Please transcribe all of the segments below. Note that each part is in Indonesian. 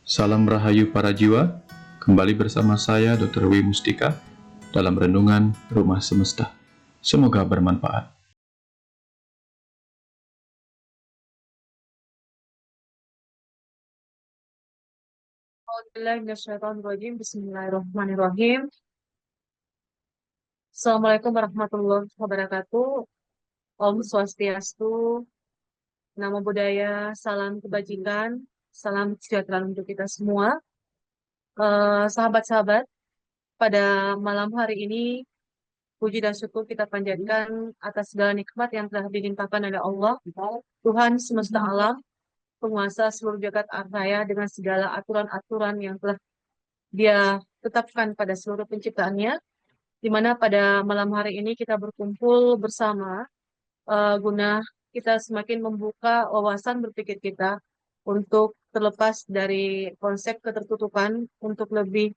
Salam Rahayu para jiwa, kembali bersama saya Dr. W. Mustika dalam Renungan Rumah Semesta. Semoga bermanfaat. Bismillahirrahmanirrahim. Assalamualaikum warahmatullahi wabarakatuh. Om Swastiastu, Namo Buddhaya, salam kebajikan, salam sejahtera untuk kita semua. Sahabat-sahabat, pada malam hari ini, puji dan syukur kita panjatkan atas segala nikmat yang telah dilimpahkan oleh Allah, Tuhan semesta alam, penguasa seluruh jagat raya dengan segala aturan-aturan yang telah Dia tetapkan pada seluruh penciptaannya, di mana pada malam hari ini kita berkumpul bersama guna kita semakin membuka wawasan berpikir kita untuk terlepas dari konsep ketertutupan, untuk lebih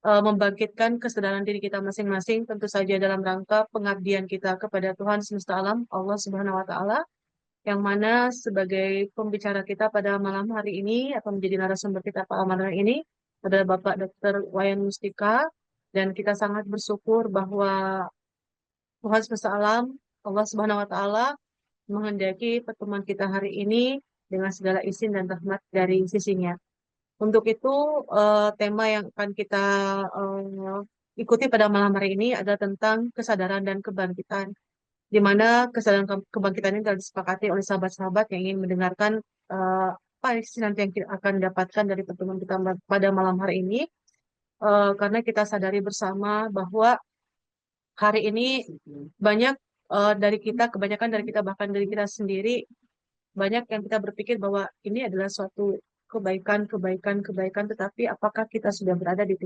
membangkitkan kesadaran diri kita masing-masing, tentu saja dalam rangka pengabdian kita kepada Tuhan semesta alam, Allah Subhanahu wa Ta'ala, yang mana sebagai pembicara kita pada malam hari ini atau menjadi narasumber kita pada malam hari ini adalah Bapak Dr. Wayan Mustika, dan kita sangat bersyukur bahwa Tuhan semesta alam, Allah Subhanahu wa Ta'ala, menghendaki pertemuan kita hari ini dengan segala izin dan rahmat dari sisinya. Untuk itu, tema yang akan kita eh, ikuti pada malam hari ini adalah tentang kesadaran dan kebangkitan, di mana kesadaran kebangkitan ini telah disepakati oleh sahabat-sahabat yang ingin mendengarkan apa isi nanti yang kita akan dapatkan dari pertemuan kita pada malam hari ini. Karena kita sadari bersama bahwa hari ini banyak dari kita, kebanyakan dari kita, bahkan dari kita sendiri, banyak yang kita berpikir bahwa ini adalah suatu kebaikan, tetapi apakah kita sudah berada di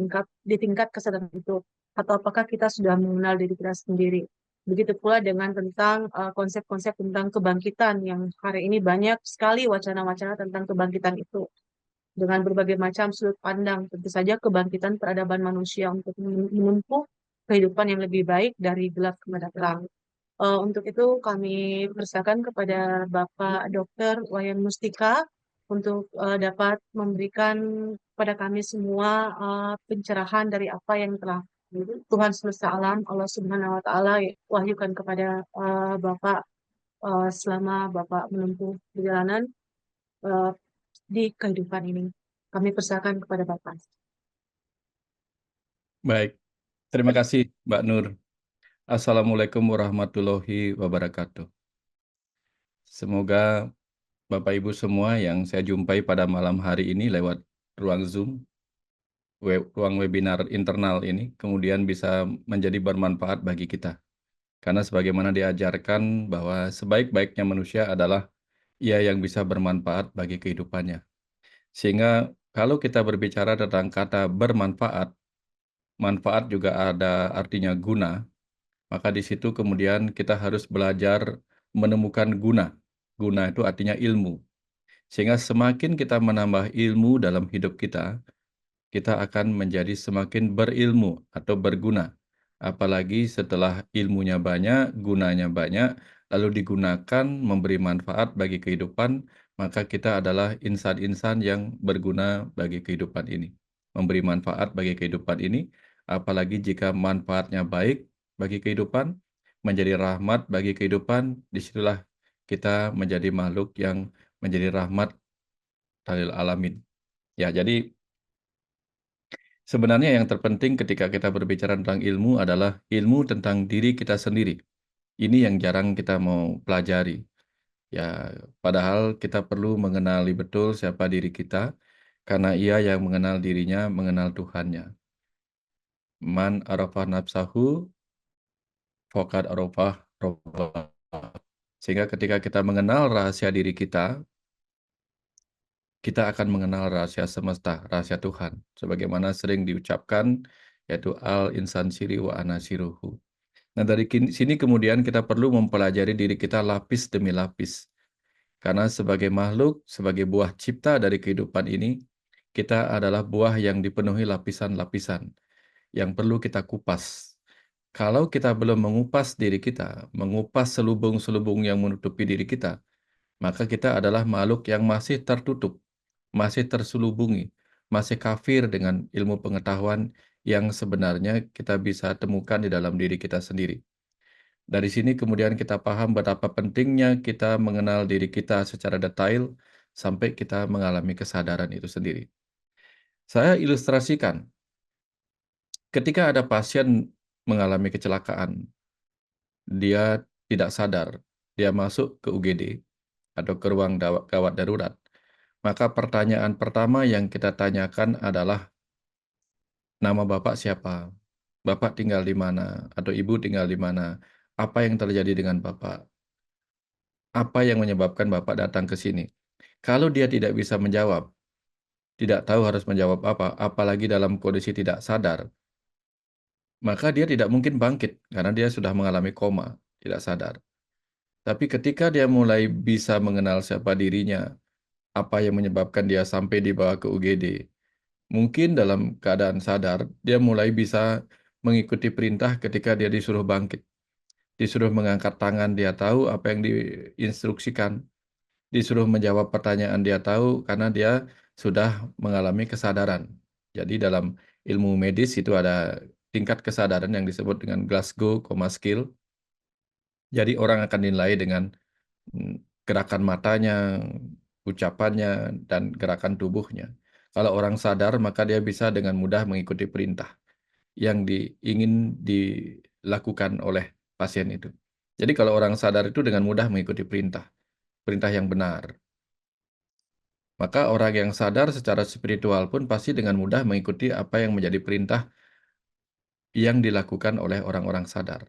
tingkat kesadaran itu, atau apakah kita sudah mengenal diri kita sendiri? Begitu pula dengan tentang konsep-konsep tentang kebangkitan yang hari ini banyak sekali wacana-wacana tentang kebangkitan itu dengan berbagai macam sudut pandang. Tentu saja kebangkitan peradaban manusia untuk menempuh kehidupan yang lebih baik dari gelap kepada terang. Untuk itu kami persilakan kepada Bapak Dr. Wayan Mustika untuk dapat memberikan kepada kami semua pencerahan dari apa yang telah Tuhan semesta alam, Allah Subhanahu wa Ta'ala, wahyukan kepada Bapak selama Bapak menempuh perjalanan uh, di kehidupan ini. Kami persilakan kepada Bapak. Baik, terima kasih Mbak Nur. Assalamualaikum warahmatullahi wabarakatuh. Semoga Bapak Ibu semua yang saya jumpai pada malam hari ini lewat ruang Zoom, ruang webinar internal ini, kemudian bisa menjadi bermanfaat bagi kita. Karena sebagaimana diajarkan bahwa sebaik-baiknya manusia adalah ia yang bisa bermanfaat bagi kehidupannya. Sehingga kalau kita berbicara tentang kata bermanfaat, manfaat juga ada artinya guna, maka di situ kemudian kita harus belajar menemukan guna. Guna itu artinya ilmu. Sehingga semakin kita menambah ilmu dalam hidup kita akan menjadi semakin berilmu atau berguna. Apalagi setelah ilmunya banyak, gunanya banyak, lalu digunakan memberi manfaat bagi kehidupan, maka kita adalah insan-insan yang berguna bagi kehidupan ini. Memberi manfaat bagi kehidupan ini, apalagi jika manfaatnya baik bagi kehidupan, menjadi rahmat bagi kehidupan, disitulah kita menjadi makhluk yang menjadi rahmat lil alamin. Ya, jadi sebenarnya yang terpenting ketika kita berbicara tentang ilmu adalah ilmu tentang diri kita sendiri. Ini yang jarang kita mau pelajari. Ya, padahal kita perlu mengenali betul siapa diri kita, karena ia yang mengenal dirinya, mengenal Tuhannya. Man arafah nafsahu, faqad arafah rabbah. Sehingga ketika kita mengenal rahasia diri kita akan mengenal rahasia semesta, rahasia Tuhan. Sebagaimana sering diucapkan, yaitu al-insan siri wa ana siruhu. Nah, dari sini kemudian kita perlu mempelajari diri kita lapis demi lapis. Karena sebagai makhluk, sebagai buah cipta dari kehidupan ini, kita adalah buah yang dipenuhi lapisan-lapisan yang perlu kita kupas. Kalau kita belum mengupas diri kita, mengupas selubung-selubung yang menutupi diri kita, maka kita adalah makhluk yang masih tertutup, masih terselubungi, masih kafir dengan ilmu pengetahuan yang sebenarnya kita bisa temukan di dalam diri kita sendiri. Dari sini kemudian kita paham betapa pentingnya kita mengenal diri kita secara detail sampai kita mengalami kesadaran itu sendiri. Saya ilustrasikan, ketika ada pasien mengalami kecelakaan, dia tidak sadar, dia masuk ke UGD atau ke ruang gawat darurat, maka pertanyaan pertama yang kita tanyakan adalah, nama Bapak siapa? Bapak tinggal di mana? Atau Ibu tinggal di mana? Apa yang terjadi dengan Bapak? Apa yang menyebabkan Bapak datang ke sini? Kalau dia tidak bisa menjawab, tidak tahu harus menjawab apa, apalagi dalam kondisi tidak sadar, maka dia tidak mungkin bangkit karena dia sudah mengalami koma, tidak sadar. Tapi ketika dia mulai bisa mengenal siapa dirinya, apa yang menyebabkan dia sampai dibawa ke UGD, mungkin dalam keadaan sadar, dia mulai bisa mengikuti perintah ketika dia disuruh bangkit. Disuruh mengangkat tangan, dia tahu apa yang diinstruksikan. Disuruh menjawab pertanyaan, dia tahu karena dia sudah mengalami kesadaran. Jadi dalam ilmu medis itu ada tingkat kesadaran yang disebut dengan Glasgow Coma Skill. Jadi orang akan dinilai dengan gerakan matanya, ucapannya, dan gerakan tubuhnya. Kalau orang sadar, maka dia bisa dengan mudah mengikuti perintah yang ingin dilakukan oleh pasien itu. Jadi kalau orang sadar itu dengan mudah mengikuti perintah, perintah yang benar. Maka orang yang sadar secara spiritual pun pasti dengan mudah mengikuti apa yang menjadi perintah yang dilakukan oleh orang-orang sadar.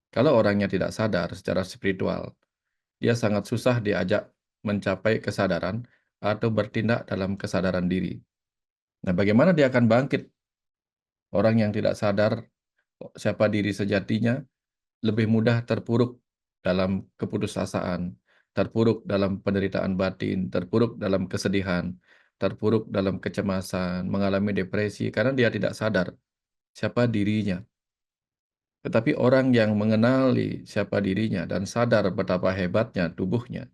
Kalau orangnya tidak sadar secara spiritual, dia sangat susah diajak mencapai kesadaran atau bertindak dalam kesadaran diri. Nah, bagaimana dia akan bangkit? Orang yang tidak sadar siapa diri sejatinya lebih mudah terpuruk dalam keputusasaan, terpuruk dalam penderitaan batin, terpuruk dalam kesedihan, terpuruk dalam kecemasan, mengalami depresi karena dia tidak sadar siapa dirinya. Tetapi orang yang mengenali siapa dirinya dan sadar betapa hebatnya tubuhnya,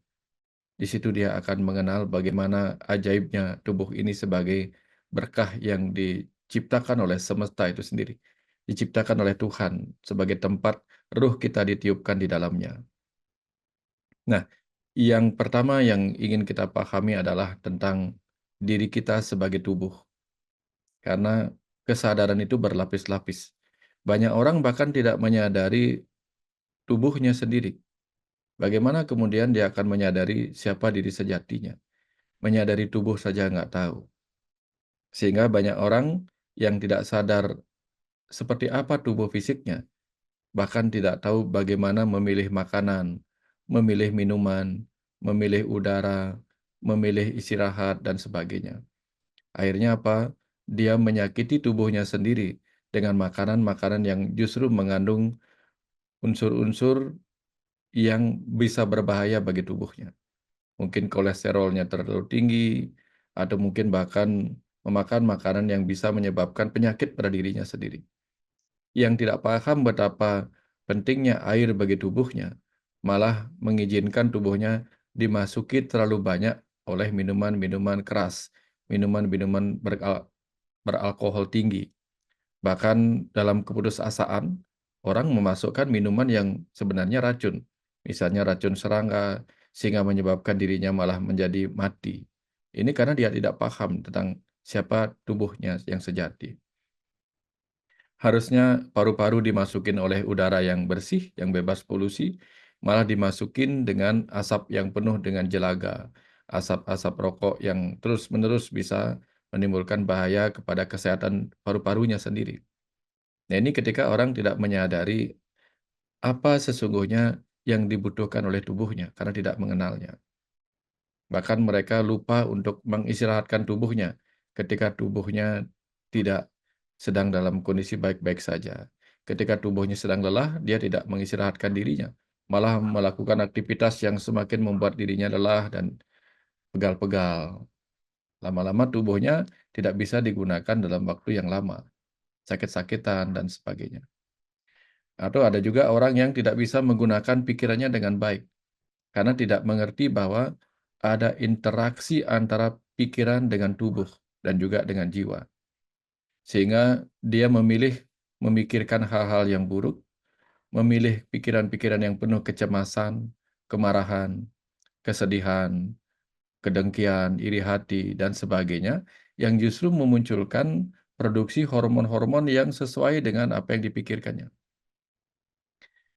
di situ dia akan mengenal bagaimana ajaibnya tubuh ini sebagai berkah yang diciptakan oleh semesta itu sendiri. Diciptakan oleh Tuhan sebagai tempat ruh kita ditiupkan di dalamnya. Nah, yang pertama yang ingin kita pahami adalah tentang diri kita sebagai tubuh. Karena kesadaran itu berlapis-lapis. Banyak orang bahkan tidak menyadari tubuhnya sendiri. Bagaimana kemudian dia akan menyadari siapa diri sejatinya? Menyadari tubuh saja nggak tahu. Sehingga banyak orang yang tidak sadar seperti apa tubuh fisiknya, bahkan tidak tahu bagaimana memilih makanan, memilih minuman, memilih udara, memilih istirahat, dan sebagainya. Akhirnya apa? Dia menyakiti tubuhnya sendiri dengan makanan-makanan yang justru mengandung unsur-unsur yang bisa berbahaya bagi tubuhnya. Mungkin kolesterolnya terlalu tinggi, atau mungkin bahkan memakan makanan yang bisa menyebabkan penyakit pada dirinya sendiri. Yang tidak paham betapa pentingnya air bagi tubuhnya, malah mengizinkan tubuhnya dimasuki terlalu banyak oleh minuman-minuman keras, minuman-minuman beralkohol tinggi. Bahkan dalam keputusasaan, orang memasukkan minuman yang sebenarnya racun, misalnya racun serangga, sehingga menyebabkan dirinya malah menjadi mati. Ini karena dia tidak paham tentang siapa tubuhnya yang sejati. Harusnya paru-paru dimasukin oleh udara yang bersih, yang bebas polusi, malah dimasukin dengan asap yang penuh dengan jelaga, asap-asap rokok yang terus-menerus bisa menimbulkan bahaya kepada kesehatan paru-parunya sendiri. Nah, ini ketika orang tidak menyadari apa sesungguhnya yang dibutuhkan oleh tubuhnya karena tidak mengenalnya. Bahkan mereka lupa untuk mengistirahatkan tubuhnya ketika tubuhnya tidak sedang dalam kondisi baik-baik saja. Ketika tubuhnya sedang lelah, dia tidak mengistirahatkan dirinya, malah melakukan aktivitas yang semakin membuat dirinya lelah dan pegal-pegal. Lama-lama tubuhnya tidak bisa digunakan dalam waktu yang lama, sakit-sakitan dan sebagainya. Atau ada juga orang yang tidak bisa menggunakan pikirannya dengan baik karena tidak mengerti bahwa ada interaksi antara pikiran dengan tubuh. dan juga dengan jiwa. Sehingga dia memilih memikirkan hal-hal yang buruk, memilih pikiran-pikiran yang penuh kecemasan, kemarahan, kesedihan, kedengkian, iri hati, dan sebagainya, yang justru memunculkan produksi hormon-hormon yang sesuai dengan apa yang dipikirkannya.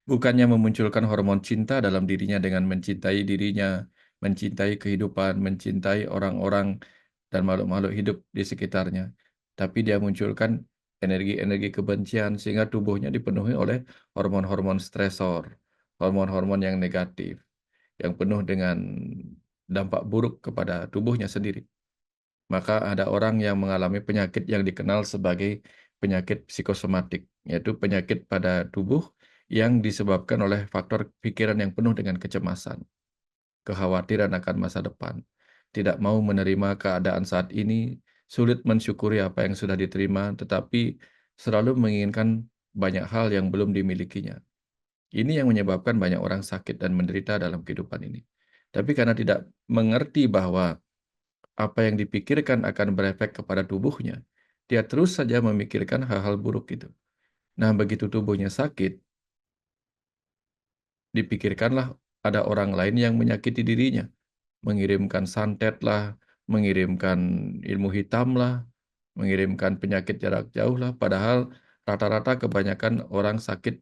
Bukannya memunculkan hormon cinta dalam dirinya dengan mencintai dirinya, mencintai kehidupan, mencintai orang-orang dan makhluk-makhluk hidup di sekitarnya. Tapi dia munculkan energi-energi kebencian sehingga tubuhnya dipenuhi oleh hormon-hormon stresor, hormon-hormon yang negatif, yang penuh dengan dampak buruk kepada tubuhnya sendiri. Maka ada orang yang mengalami penyakit yang dikenal sebagai penyakit psikosomatik, yaitu penyakit pada tubuh yang disebabkan oleh faktor pikiran yang penuh dengan kecemasan, kekhawatiran akan masa depan, tidak mau menerima keadaan saat ini, sulit mensyukuri apa yang sudah diterima, tetapi selalu menginginkan banyak hal yang belum dimilikinya. Ini yang menyebabkan banyak orang sakit dan menderita dalam kehidupan ini. Tapi karena tidak mengerti bahwa apa yang dipikirkan akan berefek kepada tubuhnya, dia terus saja memikirkan hal-hal buruk itu. Nah, begitu tubuhnya sakit, dipikirkanlah ada orang lain yang menyakiti dirinya, mengirimkan santet lah, mengirimkan ilmu hitam lah, mengirimkan penyakit jarak jauh lah, padahal rata-rata kebanyakan orang sakit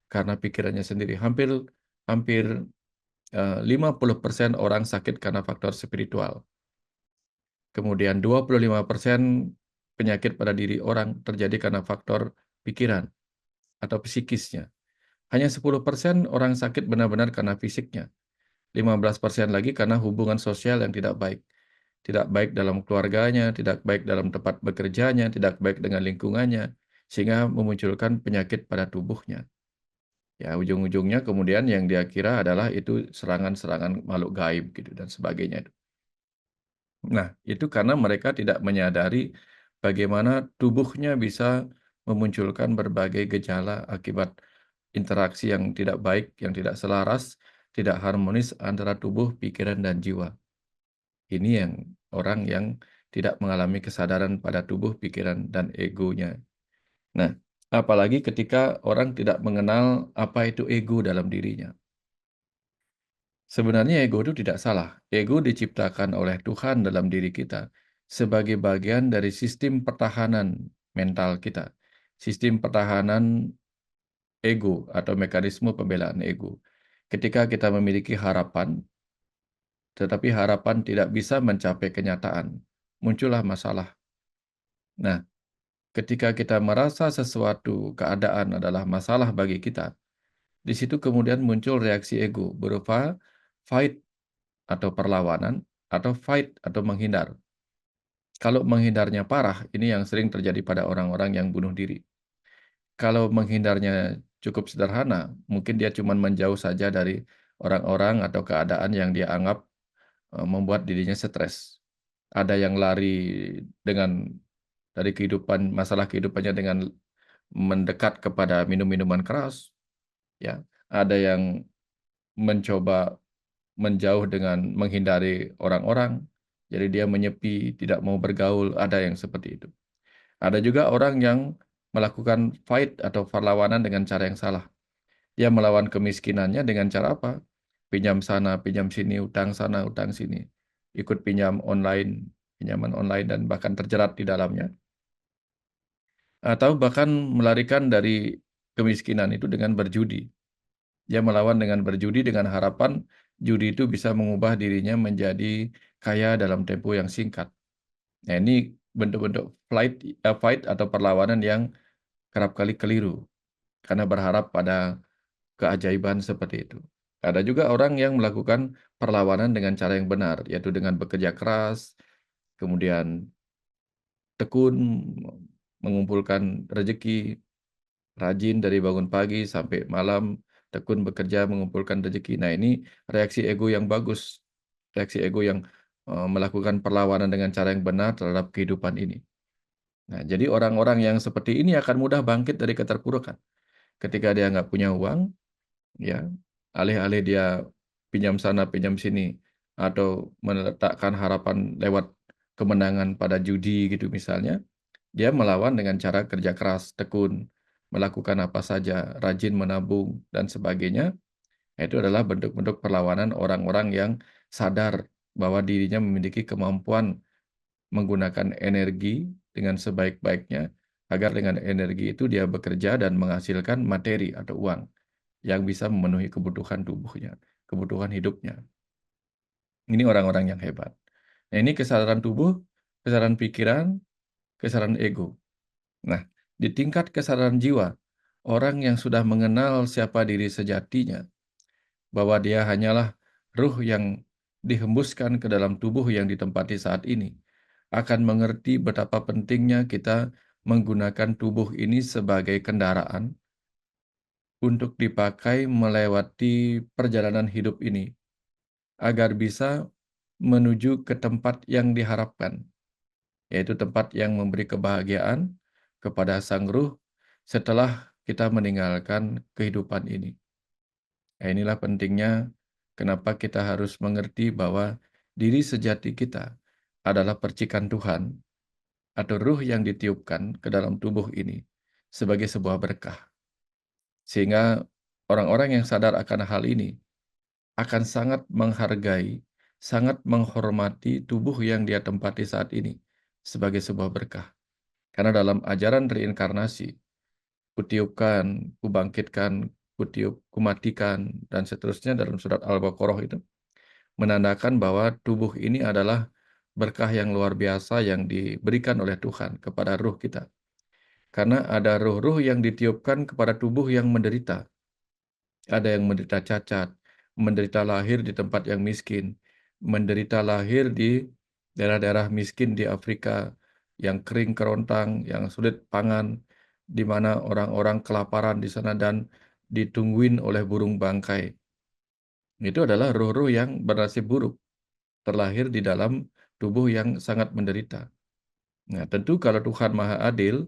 karena pikirannya sendiri. Hampir hampir 50% orang sakit karena faktor spiritual. Kemudian 25% penyakit pada diri orang terjadi karena faktor pikiran atau psikisnya. Hanya 10% orang sakit benar-benar karena fisiknya. 15% lagi karena hubungan sosial yang tidak baik. Tidak baik dalam keluarganya, tidak baik dalam tempat bekerjanya, tidak baik dengan lingkungannya, sehingga memunculkan penyakit pada tubuhnya. Ya, ujung-ujungnya kemudian yang dia kira adalah itu serangan-serangan makhluk gaib gitu dan sebagainya. Nah, itu karena mereka tidak menyadari bagaimana tubuhnya bisa memunculkan berbagai gejala akibat interaksi yang tidak baik, yang tidak selaras, tidak harmonis antara tubuh, pikiran, dan jiwa. Ini yang orang yang tidak mengalami kesadaran pada tubuh, pikiran, dan egonya. Nah, apalagi ketika orang tidak mengenal apa itu ego dalam dirinya. Sebenarnya ego itu tidak salah. Ego diciptakan oleh Tuhan dalam diri kita sebagai bagian dari sistem pertahanan mental kita. Sistem pertahanan ego atau mekanisme pembelaan ego. Ketika kita memiliki harapan, tetapi harapan tidak bisa mencapai kenyataan, muncullah masalah. Nah, ketika kita merasa sesuatu keadaan adalah masalah bagi kita, di situ kemudian muncul reaksi ego berupa fight atau perlawanan, atau fight atau menghindar. Kalau menghindarnya parah, ini yang sering terjadi pada orang-orang yang bunuh diri. Kalau menghindarnya cukup sederhana, mungkin dia cuma menjauh saja dari orang-orang atau keadaan yang dia anggap membuat dirinya stres. Ada yang lari dengan dari kehidupan masalah kehidupannya dengan mendekat kepada minum-minuman keras, ya. Ada yang mencoba menjauh dengan menghindari orang-orang, jadi dia menyepi, tidak mau bergaul, ada yang seperti itu. Ada juga orang yang melakukan fight atau perlawanan dengan cara yang salah. Dia melawan kemiskinannya dengan cara apa? Pinjam sana, pinjam sini, utang sana, utang sini. Ikut pinjam online, pinjaman online dan bahkan terjerat di dalamnya. Atau bahkan melarikan dari kemiskinan itu dengan berjudi. Dia melawan dengan berjudi dengan harapan judi itu bisa mengubah dirinya menjadi kaya dalam tempo yang singkat. Nah, ini bentuk-bentuk fight atau perlawanan yang kerap kali keliru karena berharap pada keajaiban seperti itu. Ada juga orang yang melakukan perlawanan dengan cara yang benar, yaitu dengan bekerja keras, kemudian tekun mengumpulkan rezeki, rajin dari bangun pagi sampai malam, tekun bekerja mengumpulkan rezeki. Nah, ini reaksi ego yang bagus, reaksi ego yang melakukan perlawanan dengan cara yang benar terhadap kehidupan ini. Nah, jadi orang-orang yang seperti ini akan mudah bangkit dari keterpurukan. Ketika dia nggak punya uang, ya, alih-alih dia pinjam sana, pinjam sini, atau meletakkan harapan lewat kemenangan pada judi gitu misalnya, dia melawan dengan cara kerja keras, tekun, melakukan apa saja, rajin menabung, dan sebagainya. Itu adalah bentuk-bentuk perlawanan orang-orang yang sadar bahwa dirinya memiliki kemampuan menggunakan energi dengan sebaik-baiknya, agar dengan energi itu dia bekerja dan menghasilkan materi atau uang yang bisa memenuhi kebutuhan tubuhnya, kebutuhan hidupnya. Ini orang-orang yang hebat. Nah, ini kesadaran tubuh, kesadaran pikiran, kesadaran ego. Nah, di tingkat kesadaran jiwa, orang yang sudah mengenal siapa diri sejatinya, bahwa dia hanyalah ruh yang dihembuskan ke dalam tubuh yang ditempati saat ini, akan mengerti betapa pentingnya kita menggunakan tubuh ini sebagai kendaraan untuk dipakai melewati perjalanan hidup ini, agar bisa menuju ke tempat yang diharapkan, yaitu tempat yang memberi kebahagiaan kepada sang ruh setelah kita meninggalkan kehidupan ini. Nah, inilah pentingnya kenapa kita harus mengerti bahwa diri sejati kita adalah percikan Tuhan atau ruh yang ditiupkan ke dalam tubuh ini sebagai sebuah berkah. Sehingga orang-orang yang sadar akan hal ini akan sangat menghargai, sangat menghormati tubuh yang dia tempati saat ini sebagai sebuah berkah. Karena dalam ajaran reinkarnasi, kutiupkan, kubangkitkan, kutiup, kumatikan, dan seterusnya dalam surat Al-Baqarah itu, menandakan bahwa tubuh ini adalah berkah yang luar biasa yang diberikan oleh Tuhan kepada ruh kita. Karena ada ruh-ruh yang ditiupkan kepada tubuh yang menderita. Ada yang menderita cacat, menderita lahir di tempat yang miskin, menderita lahir di daerah-daerah miskin di Afrika yang kering kerontang, yang sulit pangan, di mana orang-orang kelaparan di sana dan ditungguin oleh burung bangkai. Itu adalah ruh-ruh yang bernasib buruk, terlahir di dalam tubuh yang sangat menderita. Nah, tentu kalau Tuhan Maha Adil,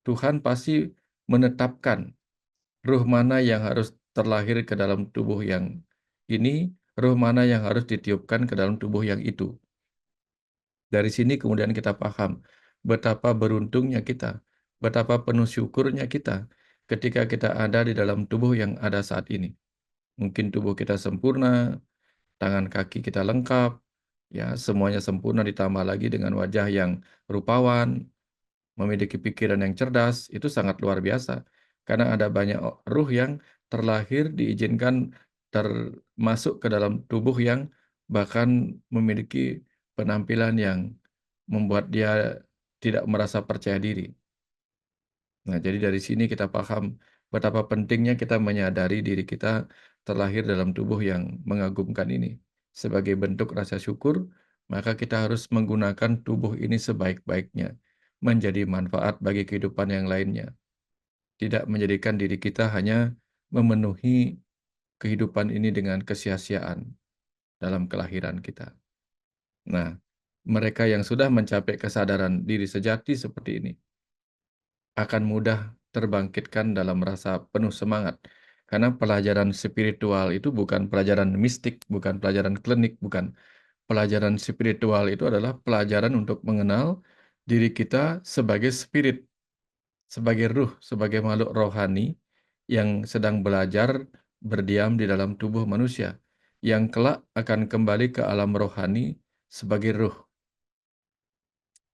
Tuhan pasti menetapkan ruh mana yang harus terlahir ke dalam tubuh yang ini, ruh mana yang harus ditiupkan ke dalam tubuh yang itu. Dari sini kemudian kita paham betapa beruntungnya kita, betapa penuh syukurnya kita ketika kita ada di dalam tubuh yang ada saat ini. Mungkin tubuh kita sempurna, tangan kaki kita lengkap, ya semuanya sempurna ditambah lagi dengan wajah yang rupawan, memiliki pikiran yang cerdas, itu sangat luar biasa. Karena ada banyak ruh yang terlahir diizinkan termasuk ke dalam tubuh yang bahkan memiliki penampilan yang membuat dia tidak merasa percaya diri. Nah, jadi dari sini kita paham betapa pentingnya kita menyadari diri kita terlahir dalam tubuh yang mengagumkan ini. Sebagai bentuk rasa syukur, maka kita harus menggunakan tubuh ini sebaik-baiknya, menjadi manfaat bagi kehidupan yang lainnya. Tidak menjadikan diri kita hanya memenuhi kehidupan ini dengan kesia-siaan dalam kelahiran kita. Nah, mereka yang sudah mencapai kesadaran diri sejati seperti ini, akan mudah terbangkitkan dalam rasa penuh semangat. Karena pelajaran spiritual itu bukan pelajaran mistik, bukan pelajaran klinik, bukan. Pelajaran spiritual itu adalah pelajaran untuk mengenal diri kita sebagai spirit, sebagai ruh, sebagai makhluk rohani yang sedang belajar berdiam di dalam tubuh manusia, yang kelak akan kembali ke alam rohani sebagai ruh.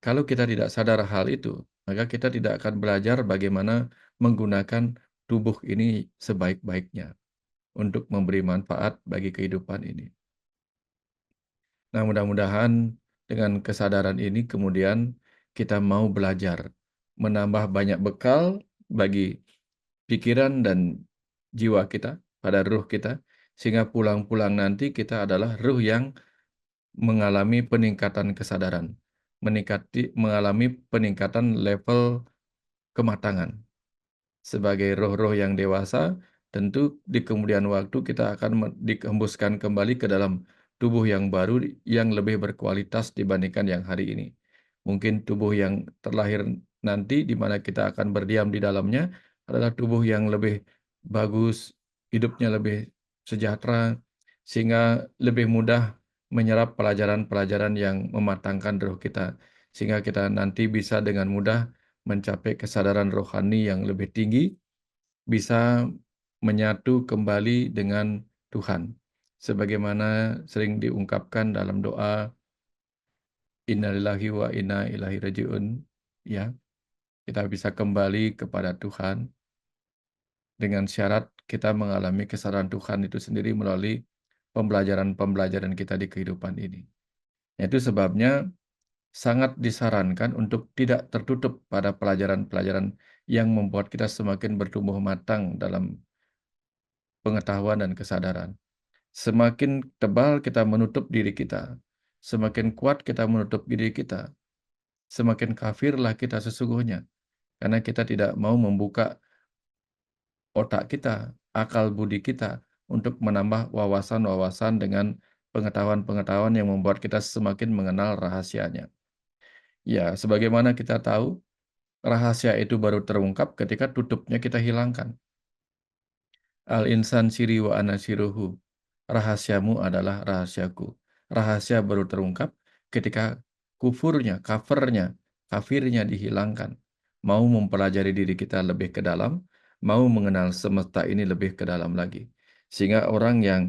Kalau kita tidak sadar hal itu, maka kita tidak akan belajar bagaimana menggunakan tubuh ini sebaik-baiknya untuk memberi manfaat bagi kehidupan ini. Nah, mudah-mudahan dengan kesadaran ini kemudian kita mau belajar, menambah banyak bekal bagi pikiran dan jiwa kita, pada ruh kita, sehingga pulang-pulang nanti kita adalah ruh yang mengalami peningkatan kesadaran, mengalami peningkatan level kematangan. Sebagai roh-roh yang dewasa, tentu di kemudian waktu kita akan dihembuskan kembali ke dalam tubuh yang baru yang lebih berkualitas dibandingkan yang hari ini. Mungkin tubuh yang terlahir nanti di mana kita akan berdiam di dalamnya adalah tubuh yang lebih bagus, hidupnya lebih sejahtera, sehingga lebih mudah menyerap pelajaran-pelajaran yang mematangkan roh kita, sehingga kita nanti bisa dengan mudah mencapai kesadaran rohani yang lebih tinggi, bisa menyatu kembali dengan Tuhan. Sebagaimana sering diungkapkan dalam doa Innalillahi wa inna ilaihi rajiun, ya, kita bisa kembali kepada Tuhan dengan syarat kita mengalami kesadaran Tuhan itu sendiri melalui pembelajaran-pembelajaran kita di kehidupan ini. Itu sebabnya sangat disarankan untuk tidak tertutup pada pelajaran-pelajaran yang membuat kita semakin bertumbuh matang dalam pengetahuan dan kesadaran. Semakin tebal kita menutup diri kita, semakin kuat kita menutup diri kita, semakin kafirlah kita sesungguhnya. Karena kita tidak mau membuka otak kita, akal budi kita, untuk menambah wawasan-wawasan dengan pengetahuan-pengetahuan yang membuat kita semakin mengenal rahasianya. Ya, sebagaimana kita tahu, rahasia itu baru terungkap ketika tutupnya kita hilangkan. Al-insan siri wa ana siruhu. Rahasiamu adalah rahasiaku. Rahasia baru terungkap ketika kafirnya dihilangkan. Mau mempelajari diri kita lebih ke dalam, mau mengenal semesta ini lebih ke dalam lagi. Sehingga orang yang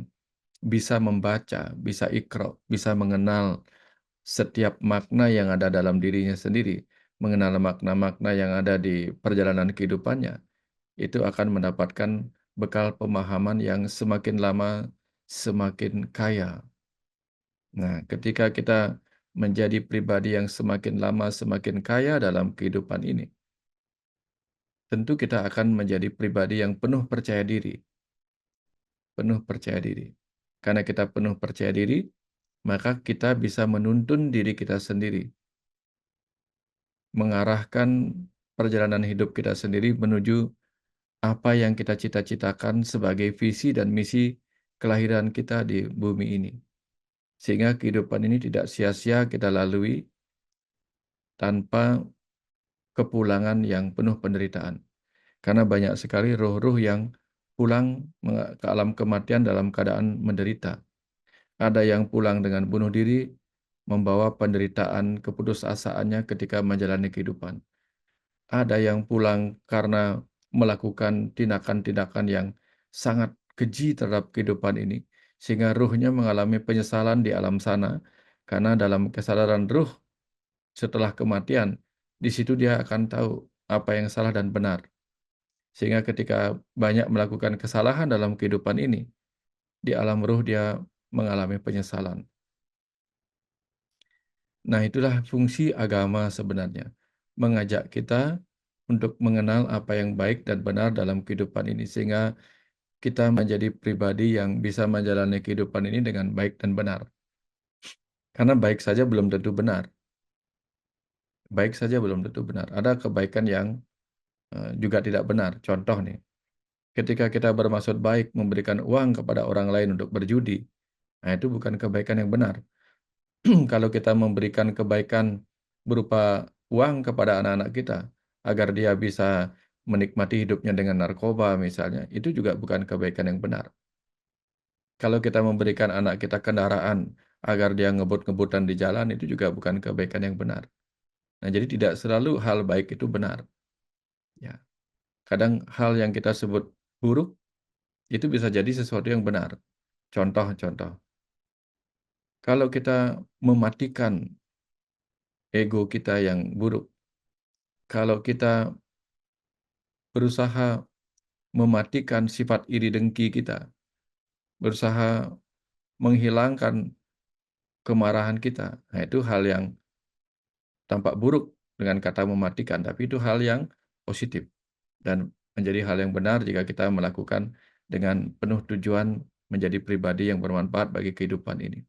bisa membaca, bisa ikro, bisa mengenal setiap makna yang ada dalam dirinya sendiri, mengenal makna-makna yang ada di perjalanan kehidupannya, itu akan mendapatkan bekal pemahaman yang semakin lama semakin kaya. Nah, ketika kita menjadi pribadi yang semakin lama semakin kaya dalam kehidupan ini, tentu kita akan menjadi pribadi yang penuh percaya diri, penuh percaya diri. Karena kita penuh percaya diri, maka kita bisa menuntun diri kita sendiri, mengarahkan perjalanan hidup kita sendiri menuju apa yang kita cita-citakan sebagai visi dan misi kelahiran kita di bumi ini. Sehingga kehidupan ini tidak sia-sia kita lalui tanpa kepulangan yang penuh penderitaan. Karena banyak sekali roh-roh yang pulang ke alam kematian dalam keadaan menderita. Ada yang pulang dengan bunuh diri, membawa penderitaan keputusasaannya ketika menjalani kehidupan. Ada yang pulang karena melakukan tindakan-tindakan yang sangat keji terhadap kehidupan ini, sehingga ruhnya mengalami penyesalan di alam sana, karena dalam kesadaran ruh setelah kematian, di situ dia akan tahu apa yang salah dan benar. Sehingga ketika banyak melakukan kesalahan dalam kehidupan ini, di alam ruh dia mengalami penyesalan. Nah, itulah fungsi agama sebenarnya. Mengajak kita untuk mengenal apa yang baik dan benar dalam kehidupan ini, sehingga kita menjadi pribadi yang bisa menjalani kehidupan ini dengan baik dan benar. Karena baik saja belum tentu benar. Baik saja belum tentu benar. Ada kebaikan yang juga tidak benar. Contoh nih, ketika kita bermaksud baik memberikan uang kepada orang lain untuk berjudi, nah itu bukan kebaikan yang benar. Kalau kita memberikan kebaikan berupa uang kepada anak-anak kita agar dia bisa menikmati hidupnya dengan narkoba misalnya, itu juga bukan kebaikan yang benar. Kalau kita memberikan anak kita kendaraan agar dia ngebut-ngebutan di jalan, itu juga bukan kebaikan yang benar. Nah, jadi tidak selalu hal baik itu benar. Ya, kadang hal yang kita sebut buruk itu bisa jadi sesuatu yang benar. Contoh-contoh, kalau kita mematikan ego kita yang buruk, kalau kita berusaha mematikan sifat iri dengki kita, berusaha menghilangkan kemarahan kita, nah itu hal yang tampak buruk dengan kata mematikan, tapi itu hal yang positif dan menjadi hal yang benar jika kita melakukan dengan penuh tujuan menjadi pribadi yang bermanfaat bagi kehidupan ini.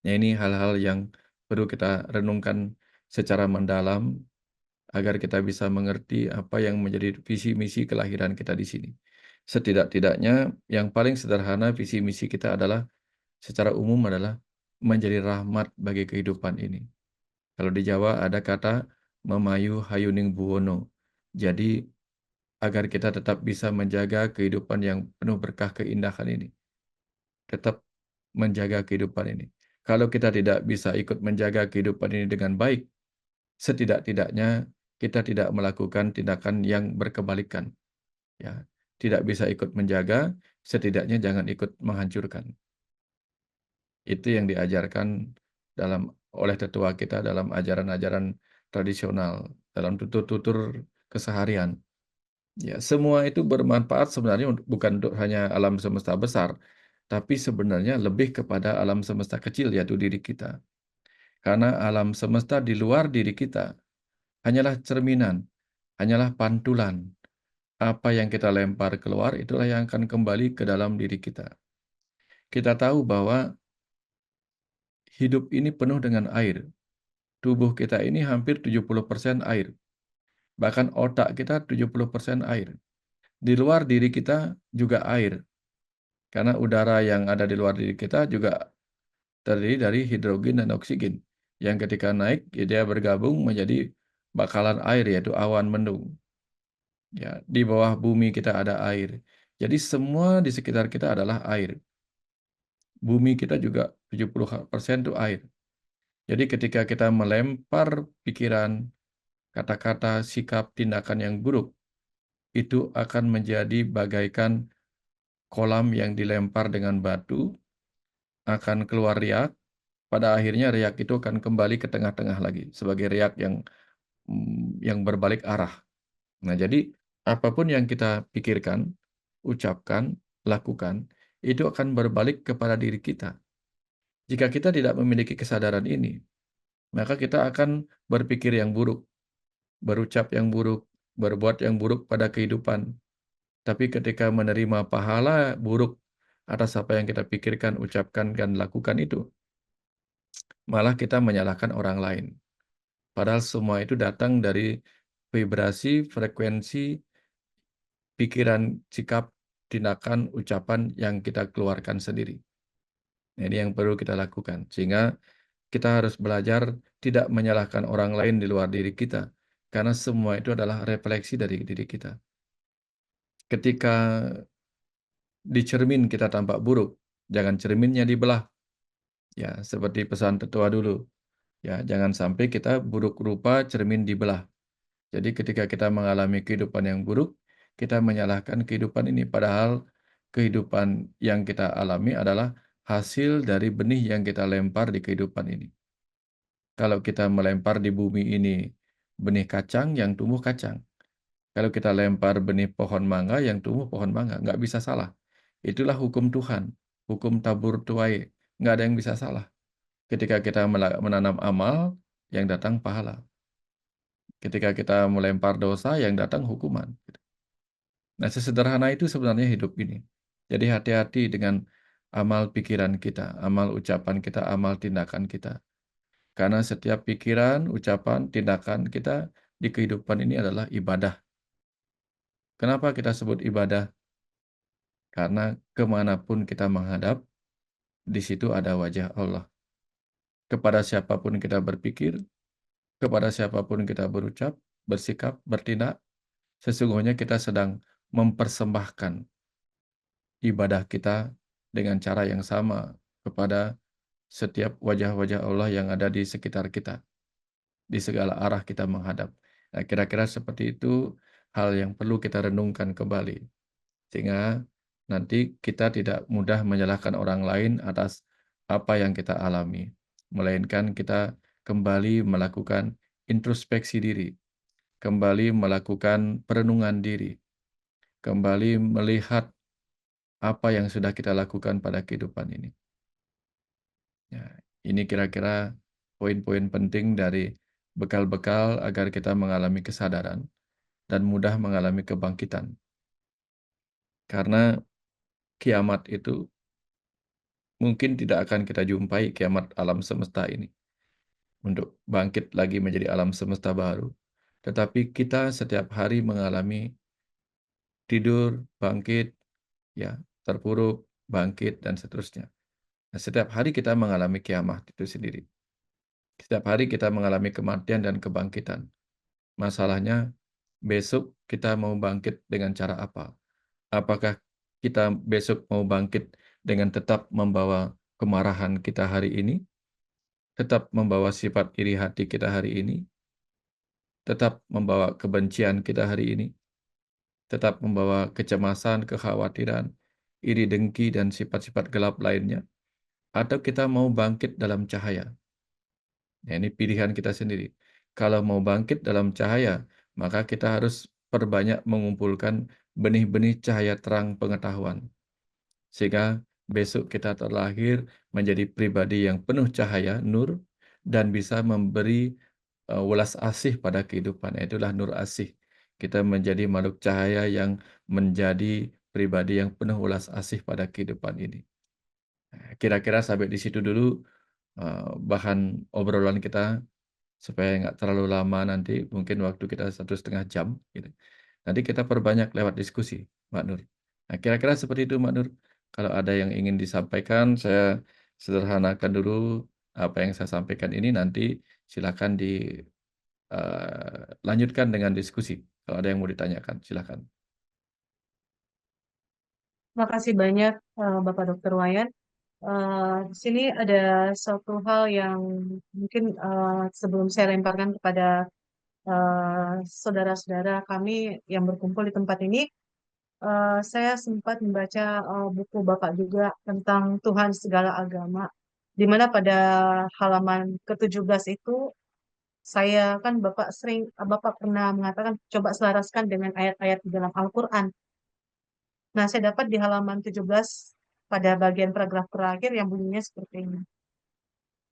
Nah, ini hal-hal yang perlu kita renungkan secara mendalam agar kita bisa mengerti apa yang menjadi visi misi kelahiran kita di sini. Setidak-tidaknya yang paling sederhana visi misi kita adalah secara umum adalah menjadi rahmat bagi kehidupan ini. Kalau di Jawa ada kata memayu hayuning buwono. Jadi agar kita tetap bisa menjaga kehidupan yang penuh berkah keindahan ini. Tetap menjaga kehidupan ini. Kalau kita tidak bisa ikut menjaga kehidupan ini dengan baik, setidak-tidaknya kita tidak melakukan tindakan yang berkebalikan. Ya, tidak bisa ikut menjaga, setidaknya jangan ikut menghancurkan. Itu yang diajarkan oleh tetua kita dalam ajaran-ajaran tradisional, dalam tutur-tutur keseharian. Ya, semua itu bermanfaat sebenarnya bukan untuk hanya alam semesta besar, tapi sebenarnya lebih kepada alam semesta kecil, yaitu diri kita. Karena alam semesta di luar diri kita hanyalah cerminan, hanyalah pantulan. Apa yang kita lempar keluar, itulah yang akan kembali ke dalam diri kita. Kita tahu bahwa hidup ini penuh dengan air. Tubuh kita ini hampir 70% air. Bahkan otak kita 70% air. Di luar diri kita juga air. Karena udara yang ada di luar diri kita juga terdiri dari hidrogen dan oksigen. Yang ketika naik, ya dia bergabung menjadi bakalan air, yaitu awan mendung. Ya, di bawah bumi kita ada air. Jadi semua di sekitar kita adalah air. Bumi kita juga 70% itu air. Jadi ketika kita melempar pikiran, kata-kata, sikap, tindakan yang buruk, itu akan menjadi bagaikan kolam yang dilempar dengan batu, akan keluar riak, pada akhirnya riak itu akan kembali ke tengah-tengah lagi, sebagai riak yang berbalik arah. Nah, jadi apapun yang kita pikirkan, ucapkan, lakukan, itu akan berbalik kepada diri kita. Jika kita tidak memiliki kesadaran ini, maka kita akan berpikir yang buruk, berucap yang buruk, berbuat yang buruk pada kehidupan. Tapi ketika menerima pahala buruk atas apa yang kita pikirkan, ucapkan, dan lakukan itu, malah kita menyalahkan orang lain. Padahal semua itu datang dari vibrasi, frekuensi, pikiran, sikap, tindakan, ucapan yang kita keluarkan sendiri. Nah, ini yang perlu kita lakukan. Sehingga kita harus belajar tidak menyalahkan orang lain di luar diri kita. Karena semua itu adalah refleksi dari diri kita. Ketika di cermin kita tampak buruk, jangan cerminnya dibelah. Ya, seperti pesan tetua dulu. Ya, jangan sampai kita buruk rupa cermin dibelah. Jadi ketika kita mengalami kehidupan yang buruk, kita menyalahkan kehidupan ini. Padahal kehidupan yang kita alami adalah hasil dari benih yang kita lempar di kehidupan ini. Kalau kita melempar di bumi ini benih kacang, yang tumbuh kacang. Kalau kita lempar benih pohon mangga, yang tumbuh pohon mangga. Nggak bisa salah. Itulah hukum Tuhan. Hukum tabur tuai. Nggak ada yang bisa salah. Ketika kita menanam amal, yang datang pahala. Ketika kita melempar dosa, yang datang hukuman. Nah, sesederhana itu sebenarnya hidup ini. Jadi hati-hati dengan amal pikiran kita, amal ucapan kita, amal tindakan kita. Karena setiap pikiran, ucapan, tindakan kita di kehidupan ini adalah ibadah. Kenapa kita sebut ibadah? Karena kemanapun kita menghadap, di situ ada wajah Allah. Kepada siapapun kita berpikir, kepada siapapun kita berucap, bersikap, bertindak, sesungguhnya kita sedang mempersembahkan ibadah kita dengan cara yang sama kepada setiap wajah-wajah Allah yang ada di sekitar kita, di segala arah kita menghadap. Nah, kira-kira seperti itu hal yang perlu kita renungkan kembali, sehingga nanti kita tidak mudah menyalahkan orang lain atas apa yang kita alami, melainkan kita kembali melakukan introspeksi diri, kembali melakukan perenungan diri, kembali melihat apa yang sudah kita lakukan pada kehidupan ini. Ya, ini kira-kira poin-poin penting dari bekal-bekal agar kita mengalami kesadaran dan mudah mengalami kebangkitan. Karena kiamat itu mungkin tidak akan kita jumpai kiamat alam semesta ini untuk bangkit lagi menjadi alam semesta baru. Tetapi kita setiap hari mengalami tidur, bangkit, ya, terpuruk, bangkit, dan seterusnya. Nah, setiap hari kita mengalami kiamat itu sendiri. Setiap hari kita mengalami kematian dan kebangkitan. Masalahnya, besok kita mau bangkit dengan cara apa? Apakah kita besok mau bangkit dengan tetap membawa kemarahan kita hari ini, tetap membawa sifat iri hati kita hari ini, tetap membawa kebencian kita hari ini, tetap membawa kecemasan, kekhawatiran, iri dengki, dan sifat-sifat gelap lainnya, atau kita mau bangkit dalam cahaya. Ya, ini pilihan kita sendiri. Kalau mau bangkit dalam cahaya, maka kita harus perbanyak mengumpulkan benih-benih cahaya terang pengetahuan. Sehingga besok kita terlahir menjadi pribadi yang penuh cahaya, nur, dan bisa memberi welas asih pada kehidupan. Itulah nur asih. Kita menjadi makhluk cahaya yang menjadi pribadi yang penuh welas asih pada kehidupan ini. Kira-kira sampai di situ dulu bahan obrolan kita, supaya nggak terlalu lama nanti, mungkin waktu kita 1,5 jam gitu. Nanti kita perbanyak lewat diskusi, Mbak Nur. Nah, kira-kira seperti itu, Mbak Nur. Kalau ada yang ingin disampaikan, saya sederhanakan dulu apa yang saya sampaikan ini, nanti silakan dilanjutkan dengan diskusi. Kalau ada yang mau ditanyakan, silakan. Makasih banyak Bapak Dokter Wayan. Di sini ada suatu hal yang mungkin sebelum saya lemparkan kepada saudara-saudara kami yang berkumpul di tempat ini, saya sempat membaca buku Bapak juga tentang Tuhan segala agama, di mana pada halaman ke-17 itu saya kan Bapak pernah mengatakan coba selaraskan dengan ayat-ayat di dalam Al-Quran. Nah, saya dapat di halaman 17 pada bagian paragraf terakhir yang bunyinya seperti ini.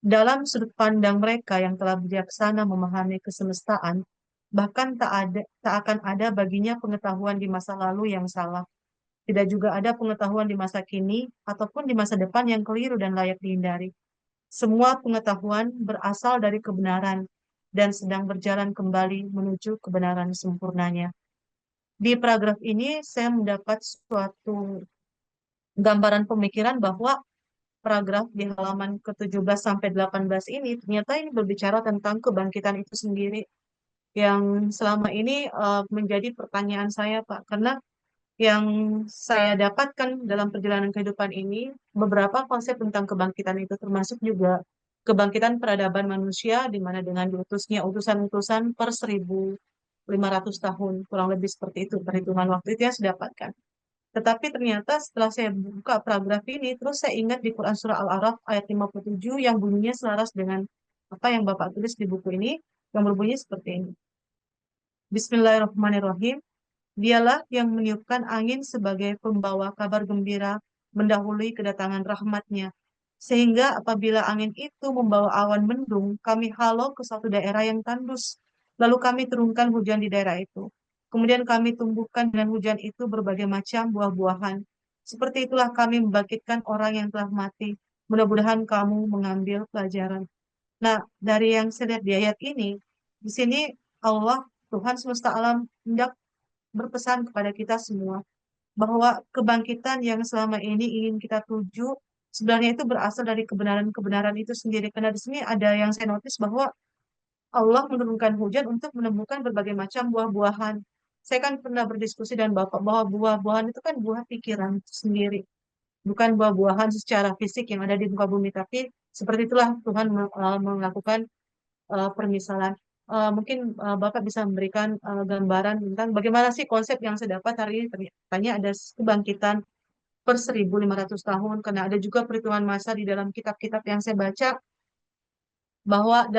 Dalam sudut pandang mereka yang telah bijaksana memahami kesemestaan, bahkan tak akan ada baginya pengetahuan di masa lalu yang salah. Tidak juga ada pengetahuan di masa kini ataupun di masa depan yang keliru dan layak dihindari. Semua pengetahuan berasal dari kebenaran dan sedang berjalan kembali menuju kebenaran sempurnanya. Di paragraf ini saya mendapat suatu gambaran pemikiran bahwa paragraf di halaman ke-17 sampai 18 ini ternyata ini berbicara tentang kebangkitan itu sendiri yang selama ini menjadi pertanyaan saya, Pak, karena yang saya dapatkan dalam perjalanan kehidupan ini beberapa konsep tentang kebangkitan itu termasuk juga kebangkitan peradaban manusia di mana dengan diutusnya utusan-utusan per 1.500 tahun kurang lebih seperti itu perhitungan waktu itu yang saya dapatkan. Tetapi ternyata setelah saya buka paragraf ini, terus saya ingat di Quran Surah Al-A'raf ayat 57 yang bunyinya selaras dengan apa yang Bapak tulis di buku ini, yang berbunyi seperti ini. Bismillahirrahmanirrahim. Dialah yang meniupkan angin sebagai pembawa kabar gembira mendahului kedatangan rahmatnya. Sehingga apabila angin itu membawa awan mendung, kami halau ke suatu daerah yang tandus. Lalu kami turunkan hujan di daerah itu. Kemudian kami tumbuhkan dengan hujan itu berbagai macam buah-buahan. Seperti itulah kami membangkitkan orang yang telah mati. Mudah-mudahan kamu mengambil pelajaran. Nah, dari yang saya lihat di ayat ini, di sini Allah, Tuhan semesta alam, hendak berpesan kepada kita semua bahwa kebangkitan yang selama ini ingin kita tuju sebenarnya itu berasal dari kebenaran-kebenaran itu sendiri. Karena di sini ada yang saya notice bahwa Allah menurunkan hujan untuk menemukan berbagai macam buah-buahan. Saya kan pernah berdiskusi dengan Bapak bahwa buah-buahan itu kan buah pikiran itu sendiri, bukan buah-buahan secara fisik yang ada di muka bumi, tapi seperti itulah Tuhan melakukan permisalan. Mungkin Bapak bisa memberikan gambaran tentang bagaimana sih konsep yang saya dapat hari ini. Ternyata ada kebangkitan per 1.500 tahun, karena ada juga perhitungan masa di dalam kitab-kitab yang saya baca, bahwa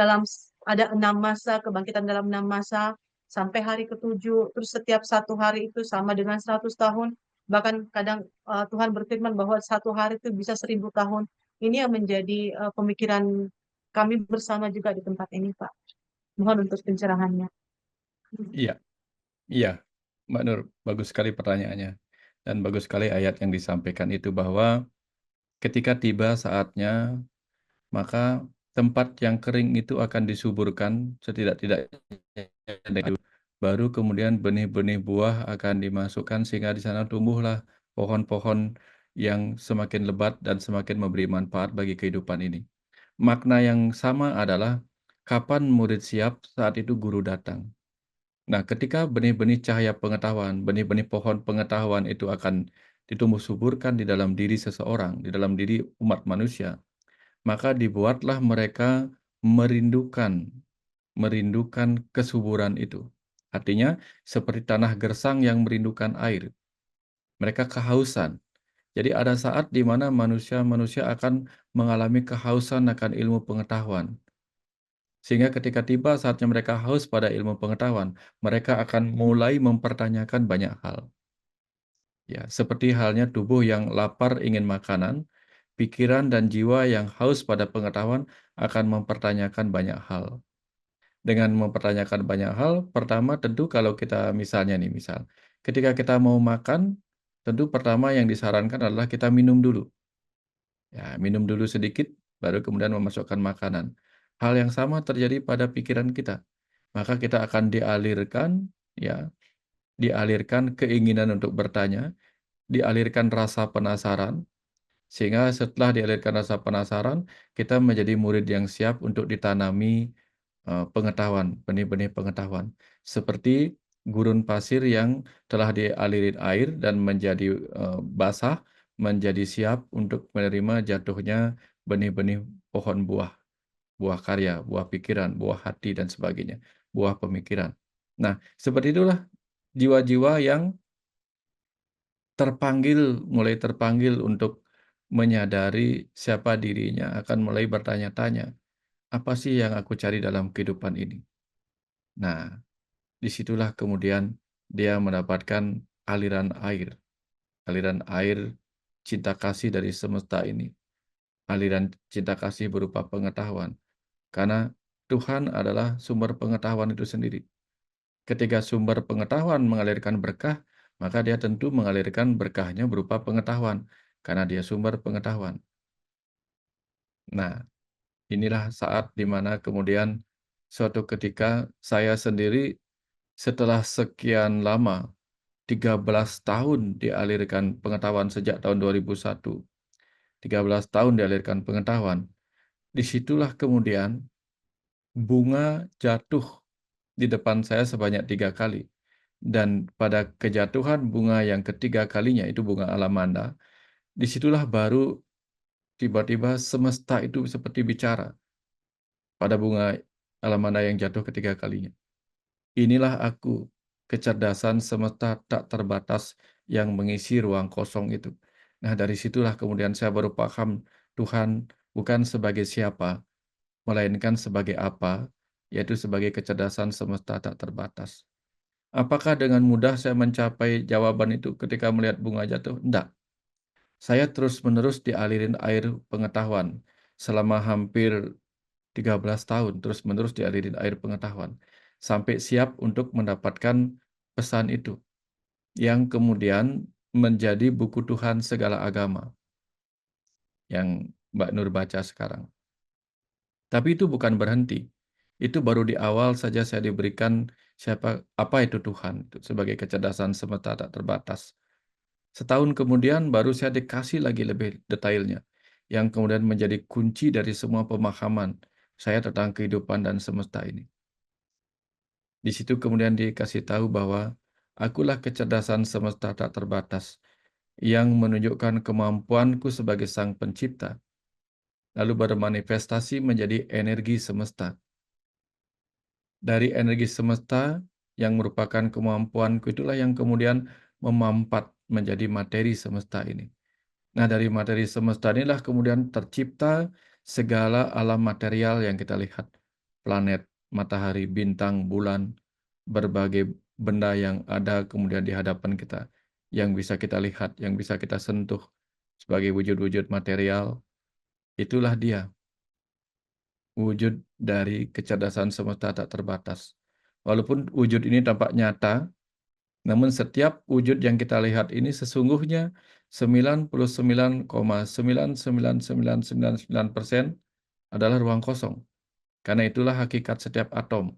ada 6 masa, kebangkitan dalam 6 masa, sampai hari ke-7, terus setiap satu hari itu sama dengan 100 tahun, bahkan kadang Tuhan berfirman bahwa satu hari itu bisa 1.000 tahun. Ini yang menjadi pemikiran kami bersama juga di tempat ini, Pak. Mohon untuk pencerahannya. Iya, iya, Mbak Nur, bagus sekali pertanyaannya. Dan bagus sekali ayat yang disampaikan itu bahwa ketika tiba saatnya, maka tempat yang kering itu akan disuburkan setidak-tidaknya. Baru kemudian benih-benih buah akan dimasukkan sehingga di sana tumbuhlah pohon-pohon yang semakin lebat dan semakin memberi manfaat bagi kehidupan ini. Makna yang sama adalah kapan murid siap, saat itu guru datang. Nah, ketika benih-benih cahaya pengetahuan, benih-benih pohon pengetahuan itu akan ditumbuh suburkan di dalam diri seseorang, di dalam diri umat manusia, maka dibuatlah mereka merindukan merindukan kesuburan itu. Artinya seperti tanah gersang yang merindukan air. Mereka kehausan. Jadi ada saat di mana manusia-manusia akan mengalami kehausan akan ilmu pengetahuan. Sehingga ketika tiba saatnya mereka haus pada ilmu pengetahuan, mereka akan mulai mempertanyakan banyak hal. Ya, seperti halnya tubuh yang lapar ingin makanan, pikiran dan jiwa yang haus pada pengetahuan akan mempertanyakan banyak hal. Dengan mempertanyakan banyak hal, pertama tentu kalau kita misalnya nih, ketika kita mau makan, tentu pertama yang disarankan adalah kita minum dulu. Ya, minum dulu sedikit, baru kemudian memasukkan makanan. Hal yang sama terjadi pada pikiran kita. Maka kita akan dialirkan, ya, dialirkan keinginan untuk bertanya, dialirkan rasa penasaran, sehingga setelah dialirkan rasa penasaran, kita menjadi murid yang siap untuk ditanami pengetahuan, benih-benih pengetahuan. Seperti gurun pasir yang telah dialirin air dan menjadi basah, menjadi siap untuk menerima jatuhnya benih-benih pohon buah, buah karya, buah pikiran, buah hati, dan sebagainya, buah pemikiran. Nah, seperti itulah jiwa-jiwa yang mulai terpanggil untuk menyadari siapa dirinya, akan mulai bertanya-tanya, apa sih yang aku cari dalam kehidupan ini? Nah, disitulah kemudian dia mendapatkan aliran air cinta kasih dari semesta ini, aliran cinta kasih berupa pengetahuan. Karena Tuhan adalah sumber pengetahuan itu sendiri. Ketika sumber pengetahuan mengalirkan berkah, maka dia tentu mengalirkan berkahnya berupa pengetahuan, karena dia sumber pengetahuan. Nah, inilah saat di mana kemudian suatu ketika saya sendiri setelah sekian lama, 13 tahun dialirkan pengetahuan sejak tahun 2001, 13 tahun dialirkan pengetahuan, disitulah kemudian bunga jatuh di depan saya sebanyak 3 kali. Dan pada kejatuhan bunga yang ketiga kalinya, itu bunga alamanda, disitulah baru tiba-tiba semesta itu seperti bicara pada bunga alamanda yang jatuh ketiga kalinya. Inilah aku, kecerdasan semesta tak terbatas yang mengisi ruang kosong itu. Nah, dari situlah kemudian saya baru paham Tuhan bukan sebagai siapa, melainkan sebagai apa, yaitu sebagai kecerdasan semesta tak terbatas. Apakah dengan mudah saya mencapai jawaban itu ketika melihat bunga jatuh? Enggak. Saya terus-menerus dialirin air pengetahuan selama hampir 13 tahun, terus-menerus dialirin air pengetahuan. Sampai siap untuk mendapatkan pesan itu, yang kemudian menjadi buku Tuhan segala agama, yang Mbak Nur baca sekarang. Tapi itu bukan berhenti. Itu baru di awal saja saya diberikan apa itu Tuhan, itu sebagai kecerdasan semesta tak terbatas. Setahun kemudian baru saya dikasih lagi lebih detailnya, yang kemudian menjadi kunci dari semua pemahaman saya tentang kehidupan dan semesta ini. Di situ kemudian dikasih tahu bahwa akulah kecerdasan semesta tak terbatas yang menunjukkan kemampuanku sebagai sang pencipta, lalu bermanifestasi menjadi energi semesta. Dari energi semesta yang merupakan kemampuanku itulah yang kemudian memampat menjadi materi semesta ini. Nah, dari materi semesta inilah kemudian tercipta segala alam material yang kita lihat. Planet, matahari, bintang, bulan, berbagai benda yang ada kemudian di hadapan kita. Yang bisa kita lihat, yang bisa kita sentuh sebagai wujud-wujud material. Itulah dia, wujud dari kecerdasan semesta tak terbatas. Walaupun wujud ini tampak nyata, namun setiap wujud yang kita lihat ini sesungguhnya 99,99999% adalah ruang kosong. Karena itulah hakikat setiap atom.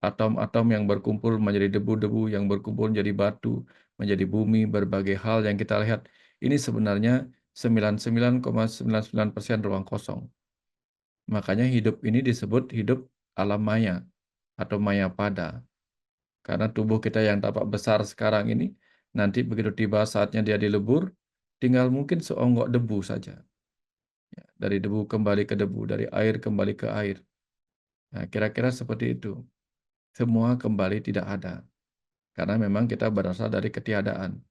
Atom-atom yang berkumpul menjadi debu-debu, yang berkumpul menjadi batu, menjadi bumi, berbagai hal yang kita lihat. Ini sebenarnya 99,99% ruang kosong. Makanya hidup ini disebut hidup alam maya atau maya pada. Karena tubuh kita yang tampak besar sekarang ini, nanti begitu tiba saatnya dia dilebur, tinggal mungkin seonggok debu saja. dari debu kembali ke debu, dari air kembali ke air. Nah, kira-kira seperti itu. Semua kembali tidak ada, karena memang kita berasal dari ketiadaan.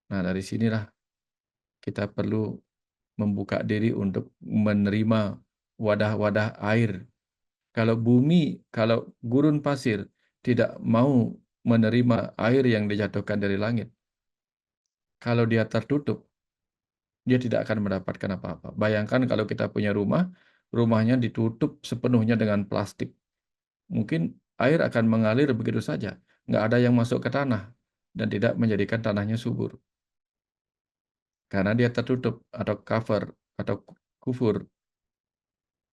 Nah, dari sinilah kita perlu membuka diri untuk menerima wadah-wadah air. Kalau bumi, kalau gurun pasir tidak mau menerima air yang dijatuhkan dari langit, kalau dia tertutup, dia tidak akan mendapatkan apa-apa. Bayangkan kalau kita punya rumah, rumahnya ditutup sepenuhnya dengan plastik. Mungkin air akan mengalir begitu saja, nggak ada yang masuk ke tanah, dan tidak menjadikan tanahnya subur. Karena dia tertutup atau cover atau kufur.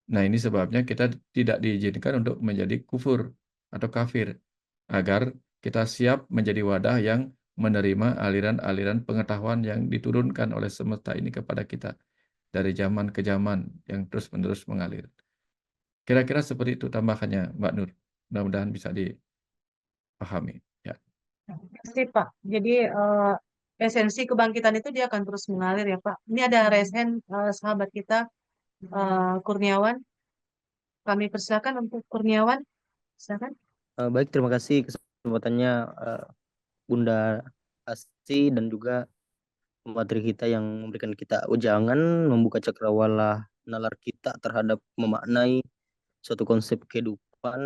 Nah, ini sebabnya kita tidak diizinkan untuk menjadi kufur atau kafir, agar kita siap menjadi wadah yang menerima aliran-aliran pengetahuan yang diturunkan oleh semesta ini kepada kita dari zaman ke zaman yang terus-menerus mengalir. Kira-kira seperti itu tambahannya, Mbak Nur. Mudah-mudahan bisa dipahami. Ya. Pasti Pak. Jadi esensi kebangkitan itu dia akan terus mengalir ya Pak. Ini ada resen sahabat kita Kurniawan. Kami persilakan untuk Kurniawan. Silakan. Baik, terima kasih kesempatannya Bunda Asti dan juga materi kita yang memberikan kita ujangan membuka cakrawala nalar kita terhadap memaknai suatu konsep kehidupan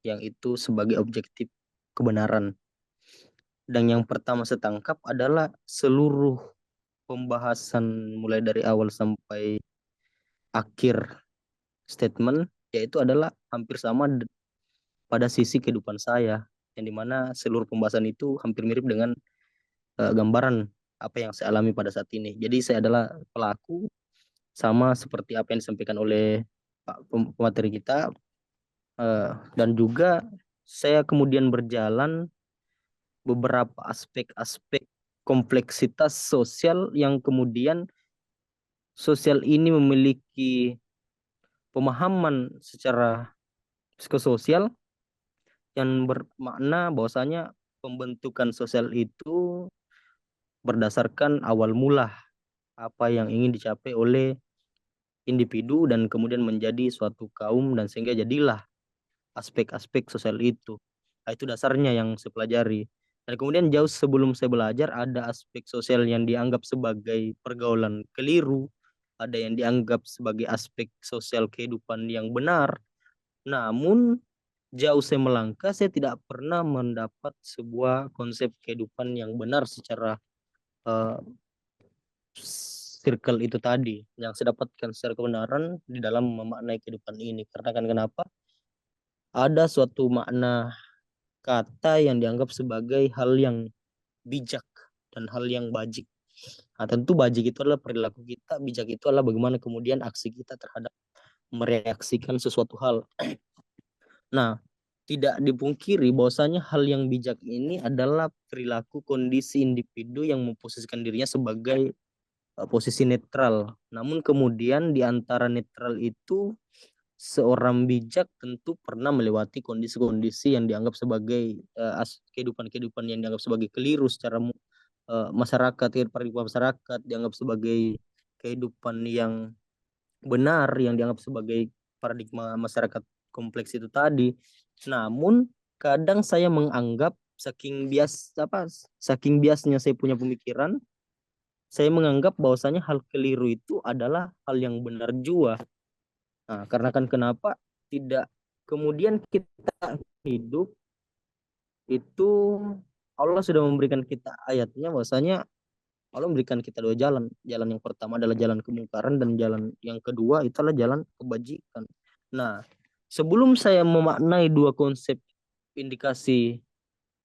yang itu sebagai objektif kebenaran. Dan yang pertama saya tangkap adalah seluruh pembahasan mulai dari awal sampai akhir statement yaitu adalah hampir sama pada sisi kehidupan saya yang dimana seluruh pembahasan itu hampir mirip dengan gambaran apa yang saya alami pada saat ini. Jadi saya adalah pelaku sama seperti apa yang disampaikan oleh Pak pemateri kita dan juga saya kemudian berjalan beberapa aspek-aspek kompleksitas sosial yang kemudian sosial ini memiliki pemahaman secara psikososial yang bermakna bahwasanya pembentukan sosial itu berdasarkan awal mula apa yang ingin dicapai oleh individu dan kemudian menjadi suatu kaum dan sehingga jadilah aspek-aspek sosial itu. Nah, itu dasarnya yang saya pelajari. Dan kemudian jauh sebelum saya belajar ada aspek sosial yang dianggap sebagai pergaulan keliru, ada yang dianggap sebagai aspek sosial kehidupan yang benar. Namun jauh saya melangkah, saya tidak pernah mendapat sebuah konsep kehidupan yang benar secara uh, circle itu tadi yang saya dapatkan secara kebenaran di dalam memaknai kehidupan ini. Karena kan kenapa? Ada suatu makna kata yang dianggap sebagai hal yang bijak dan hal yang bajik. Nah, tentu bajik itu adalah perilaku kita, bijak itu adalah bagaimana kemudian aksi kita terhadap mereaksikan sesuatu hal. Nah, tidak dipungkiri bahwasanya hal yang bijak ini adalah perilaku kondisi individu yang memposisikan dirinya sebagai posisi netral. Namun kemudian di antara netral itu seorang bijak tentu pernah melewati kondisi-kondisi yang dianggap sebagai kehidupan-kehidupan yang dianggap sebagai keliru secara masyarakat, kehidupan masyarakat dianggap sebagai kehidupan yang benar, yang dianggap sebagai paradigma masyarakat kompleks itu tadi. Namun kadang saya menganggap saking biasnya saya punya pemikiran, saya menganggap bahwasanya hal keliru itu adalah hal yang benar juga. Nah, karena kan kenapa tidak kemudian kita hidup itu Allah sudah memberikan kita ayatnya bahwasanya Allah memberikan kita dua jalan. Jalan yang pertama adalah jalan kemungkaran dan jalan yang kedua itu adalah jalan kebajikan. Nah, sebelum saya memaknai dua konsep indikasi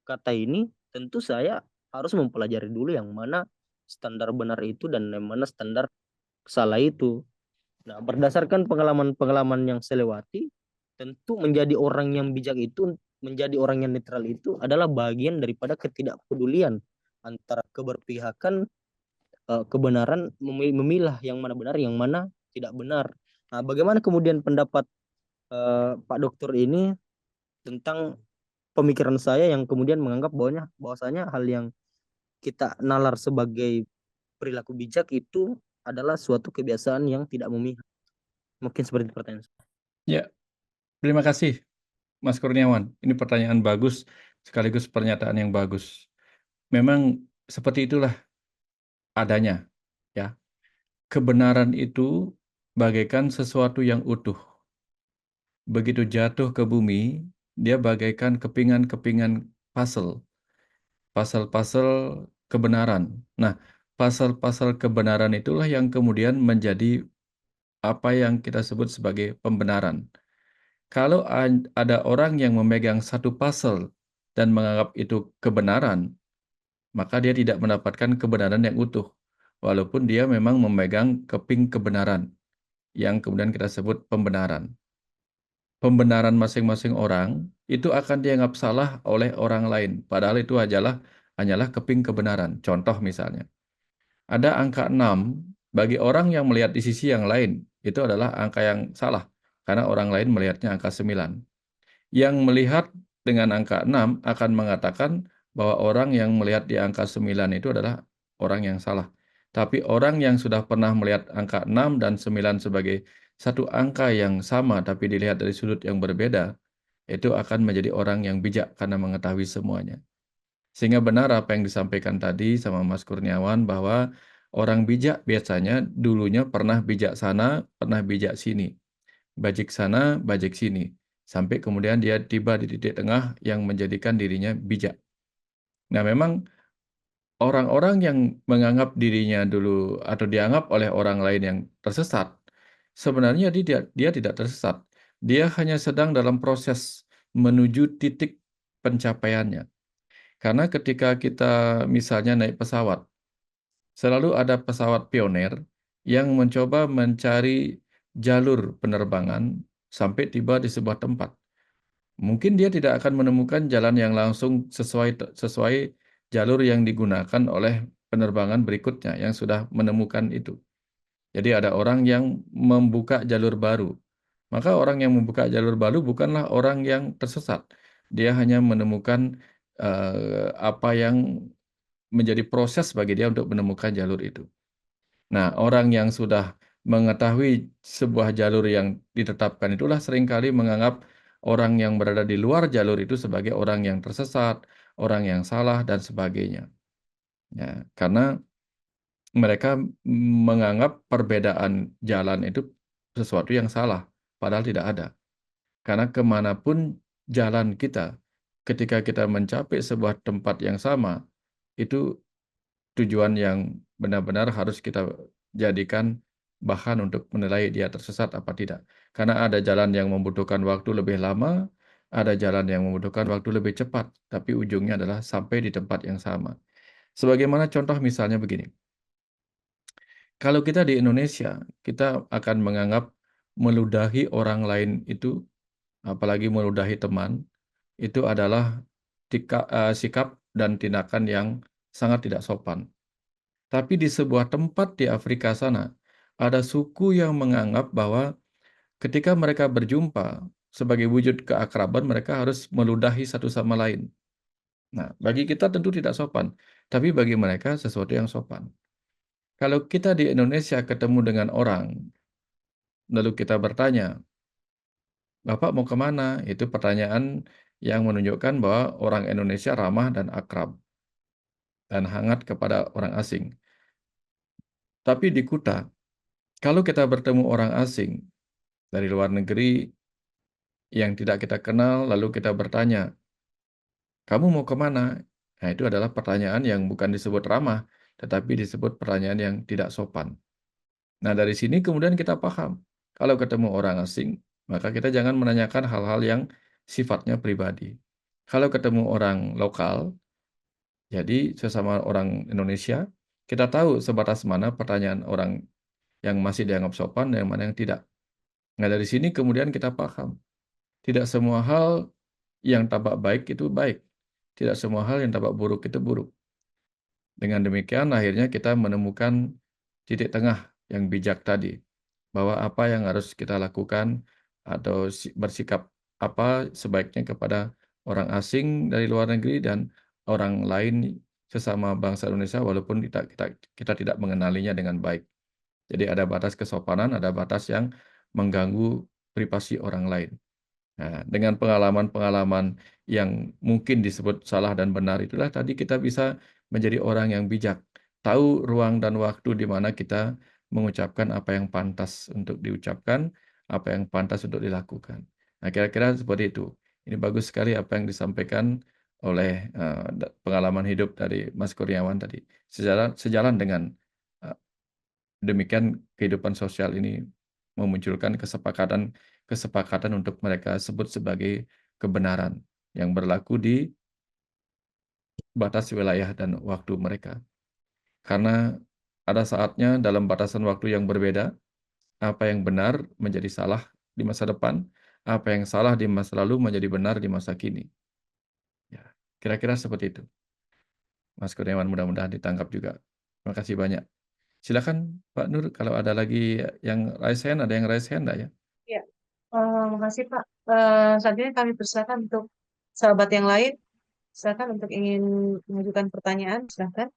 kata ini, tentu saya harus mempelajari dulu yang mana standar benar itu dan yang mana standar salah itu. Nah, berdasarkan pengalaman-pengalaman yang saya lewati, tentu menjadi orang yang bijak itu, menjadi orang yang netral itu adalah bagian daripada ketidakpedulian antara keberpihakan kebenaran, memilah yang mana benar, yang mana tidak benar. Nah, bagaimana kemudian pendapat Pak Dokter ini tentang pemikiran saya yang kemudian menganggap bahwasanya hal yang kita nalar sebagai perilaku bijak itu adalah suatu kebiasaan yang tidak memihak. Mungkin seperti pertanyaan saya. Ya, terima kasih Mas Kurniawan. Ini pertanyaan bagus sekaligus pernyataan yang bagus. Memang seperti itulah adanya, ya. Kebenaran itu bagaikan sesuatu yang utuh. Begitu jatuh ke bumi, dia bagaikan kepingan-kepingan puzzle, puzzle-puzzle kebenaran. Nah, puzzle-puzzle kebenaran itulah yang kemudian menjadi apa yang kita sebut sebagai pembenaran. Kalau ada orang yang memegang satu puzzle dan menganggap itu kebenaran, maka dia tidak mendapatkan kebenaran yang utuh. Walaupun dia memang memegang keping kebenaran, yang kemudian kita sebut pembenaran. Pembenaran masing-masing orang itu akan dianggap salah oleh orang lain, padahal itu hanyalah keping kebenaran. Contoh misalnya, ada angka 6 bagi orang yang melihat di sisi yang lain, itu adalah angka yang salah, karena orang lain melihatnya angka 9. Yang melihat dengan angka 6 akan mengatakan bahwa orang yang melihat di angka 9 itu adalah orang yang salah. Tapi orang yang sudah pernah melihat angka 6 dan 9 sebagai satu angka yang sama tapi dilihat dari sudut yang berbeda, itu akan menjadi orang yang bijak karena mengetahui semuanya. Sehingga benar apa yang disampaikan tadi sama Mas Kurniawan bahwa orang bijak biasanya dulunya pernah bijak sana, pernah bijak sini. Bajik sana, bajik sini. Sampai kemudian dia tiba di titik tengah yang menjadikan dirinya bijak. Nah, memang orang-orang yang menganggap dirinya dulu atau dianggap oleh orang lain yang tersesat, sebenarnya dia tidak tersesat. Dia hanya sedang dalam proses menuju titik pencapaiannya. Karena ketika kita misalnya naik pesawat, selalu ada pesawat pioner yang mencoba mencari jalur penerbangan sampai tiba di sebuah tempat. Mungkin dia tidak akan menemukan jalan yang langsung sesuai jalur yang digunakan oleh penerbangan berikutnya yang sudah menemukan itu. Jadi ada orang yang membuka jalur baru. Maka orang yang membuka jalur baru bukanlah orang yang tersesat. Dia hanya menemukan apa yang menjadi proses bagi dia untuk menemukan jalur itu. Nah, orang yang sudah mengetahui sebuah jalur yang ditetapkan itulah seringkali menganggap orang yang berada di luar jalur itu sebagai orang yang tersesat, orang yang salah, dan sebagainya. Ya, karena mereka menganggap perbedaan jalan itu sesuatu yang salah, padahal tidak ada. Karena kemanapun jalan kita, ketika kita mencapai sebuah tempat yang sama, itu tujuan yang benar-benar harus kita jadikan bahan untuk menilai dia tersesat apa tidak. Karena ada jalan yang membutuhkan waktu lebih lama, ada jalan yang membutuhkan waktu lebih cepat, tapi ujungnya adalah sampai di tempat yang sama. Sebagaimana contoh misalnya begini, kalau kita di Indonesia, kita akan menganggap meludahi orang lain itu, apalagi meludahi teman, itu adalah sikap dan tindakan yang sangat tidak sopan. Tapi di sebuah tempat di Afrika sana, ada suku yang menganggap bahwa ketika mereka berjumpa, sebagai wujud keakraban, mereka harus meludahi satu sama lain. Nah, bagi kita tentu tidak sopan, tapi bagi mereka sesuatu yang sopan. Kalau kita di Indonesia ketemu dengan orang, lalu kita bertanya, Bapak mau kemana? Itu pertanyaan yang menunjukkan bahwa orang Indonesia ramah dan akrab, dan hangat kepada orang asing. Tapi di Kuta, kalau kita bertemu orang asing dari luar negeri yang tidak kita kenal, lalu kita bertanya, kamu mau kemana? Nah, itu adalah pertanyaan yang bukan disebut ramah, tetapi disebut pertanyaan yang tidak sopan. Nah, dari sini kemudian kita paham, kalau ketemu orang asing, maka kita jangan menanyakan hal-hal yang sifatnya pribadi. Kalau ketemu orang lokal, jadi sesama orang Indonesia, kita tahu sebatas mana pertanyaan orang yang masih dianggap sopan dan yang mana yang tidak. Nah, dari sini kemudian kita paham, tidak semua hal yang tampak baik itu baik. Tidak semua hal yang tampak buruk itu buruk. Dengan demikian akhirnya kita menemukan titik tengah yang bijak tadi. Bahwa apa yang harus kita lakukan atau bersikap apa sebaiknya kepada orang asing dari luar negeri dan orang lain sesama bangsa Indonesia walaupun kita tidak mengenalinya dengan baik. Jadi ada batas kesopanan, ada batas yang mengganggu privasi orang lain. Nah, dengan pengalaman-pengalaman yang mungkin disebut salah dan benar itulah tadi kita bisa menjadi orang yang bijak, tahu ruang dan waktu di mana kita mengucapkan apa yang pantas untuk diucapkan, apa yang pantas untuk dilakukan. Nah, kira-kira seperti itu. Ini bagus sekali apa yang disampaikan oleh pengalaman hidup dari Mas Kurniawan tadi. Sejalan dengan eh, demikian kehidupan sosial ini memunculkan kesepakatan untuk mereka sebut sebagai kebenaran yang berlaku di batas wilayah dan waktu mereka. Karena ada saatnya dalam batasan waktu yang berbeda, apa yang benar menjadi salah di masa depan, apa yang salah di masa lalu menjadi benar di masa kini. Ya, kira-kira seperti itu. Mas Kurniawan mudah-mudahan ditangkap juga. Terima kasih banyak. Silakan Pak Nur, kalau ada lagi yang raise hand, ada yang raise hand enggak ya? Ya, makasih Pak. Saat ini kami persilakan untuk sahabat yang lain. Silakan untuk ingin mengajukan pertanyaan, silakan.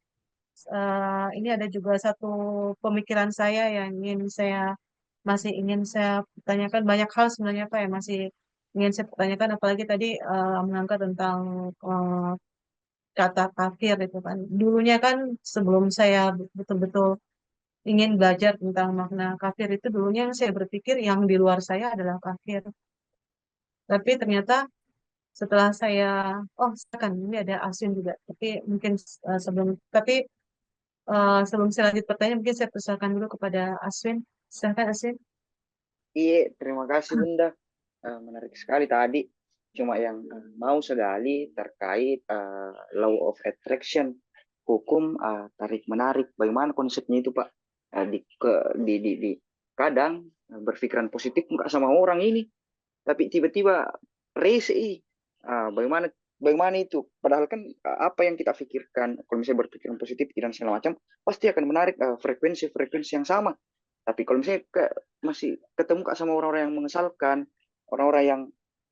Ini ada juga satu pemikiran saya yang masih ingin saya pertanyakan, banyak hal sebenarnya Pak yang masih ingin saya pertanyakan, apalagi tadi mengangkat tentang eh, kata kafir itu kan. Dulunya kan sebelum saya betul-betul ingin belajar tentang makna kafir itu, dulunya yang saya berpikir yang di luar saya adalah kafir. Tapi ternyata setelah saya, oh silakan ini ada Asin juga. Tapi mungkin sebelum saya lanjut pertanyaan, mungkin saya persilakan dulu kepada Aswin. Silakan Aswin. Iya, terima kasih Bunda. Menarik sekali tadi. Cuma yang mau sekali terkait law of attraction, hukum tarik menarik. Bagaimana konsepnya itu Pak? Di kadang berpikiran positif nggak sama orang ini, tapi tiba-tiba rese. Bagaimana bagaimana itu? Padahal kan apa yang kita pikirkan, kalau misalnya berpikiran positif dan segala macam, pasti akan menarik frekuensi yang sama. Tapi kalau misalnya masih ketemu Kak sama orang-orang yang mengesalkan, orang-orang yang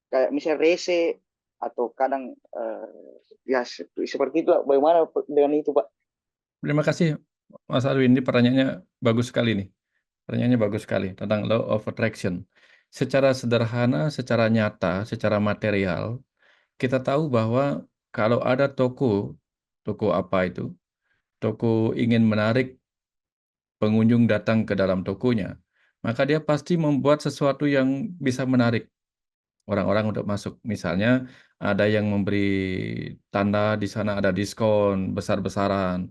kayak misalnya rese atau kadang ya seperti itu, bagaimana dengan itu Pak? Terima kasih Mas Arwin, ini pertanyaannya bagus sekali nih. Pertanyaannya bagus sekali tentang law of attraction. Secara sederhana, secara nyata, secara material, kita tahu bahwa kalau ada toko apa itu, toko ingin menarik pengunjung datang ke dalam tokonya, maka dia pasti membuat sesuatu yang bisa menarik orang-orang untuk masuk. Misalnya ada yang memberi tanda di sana ada diskon besar-besaran,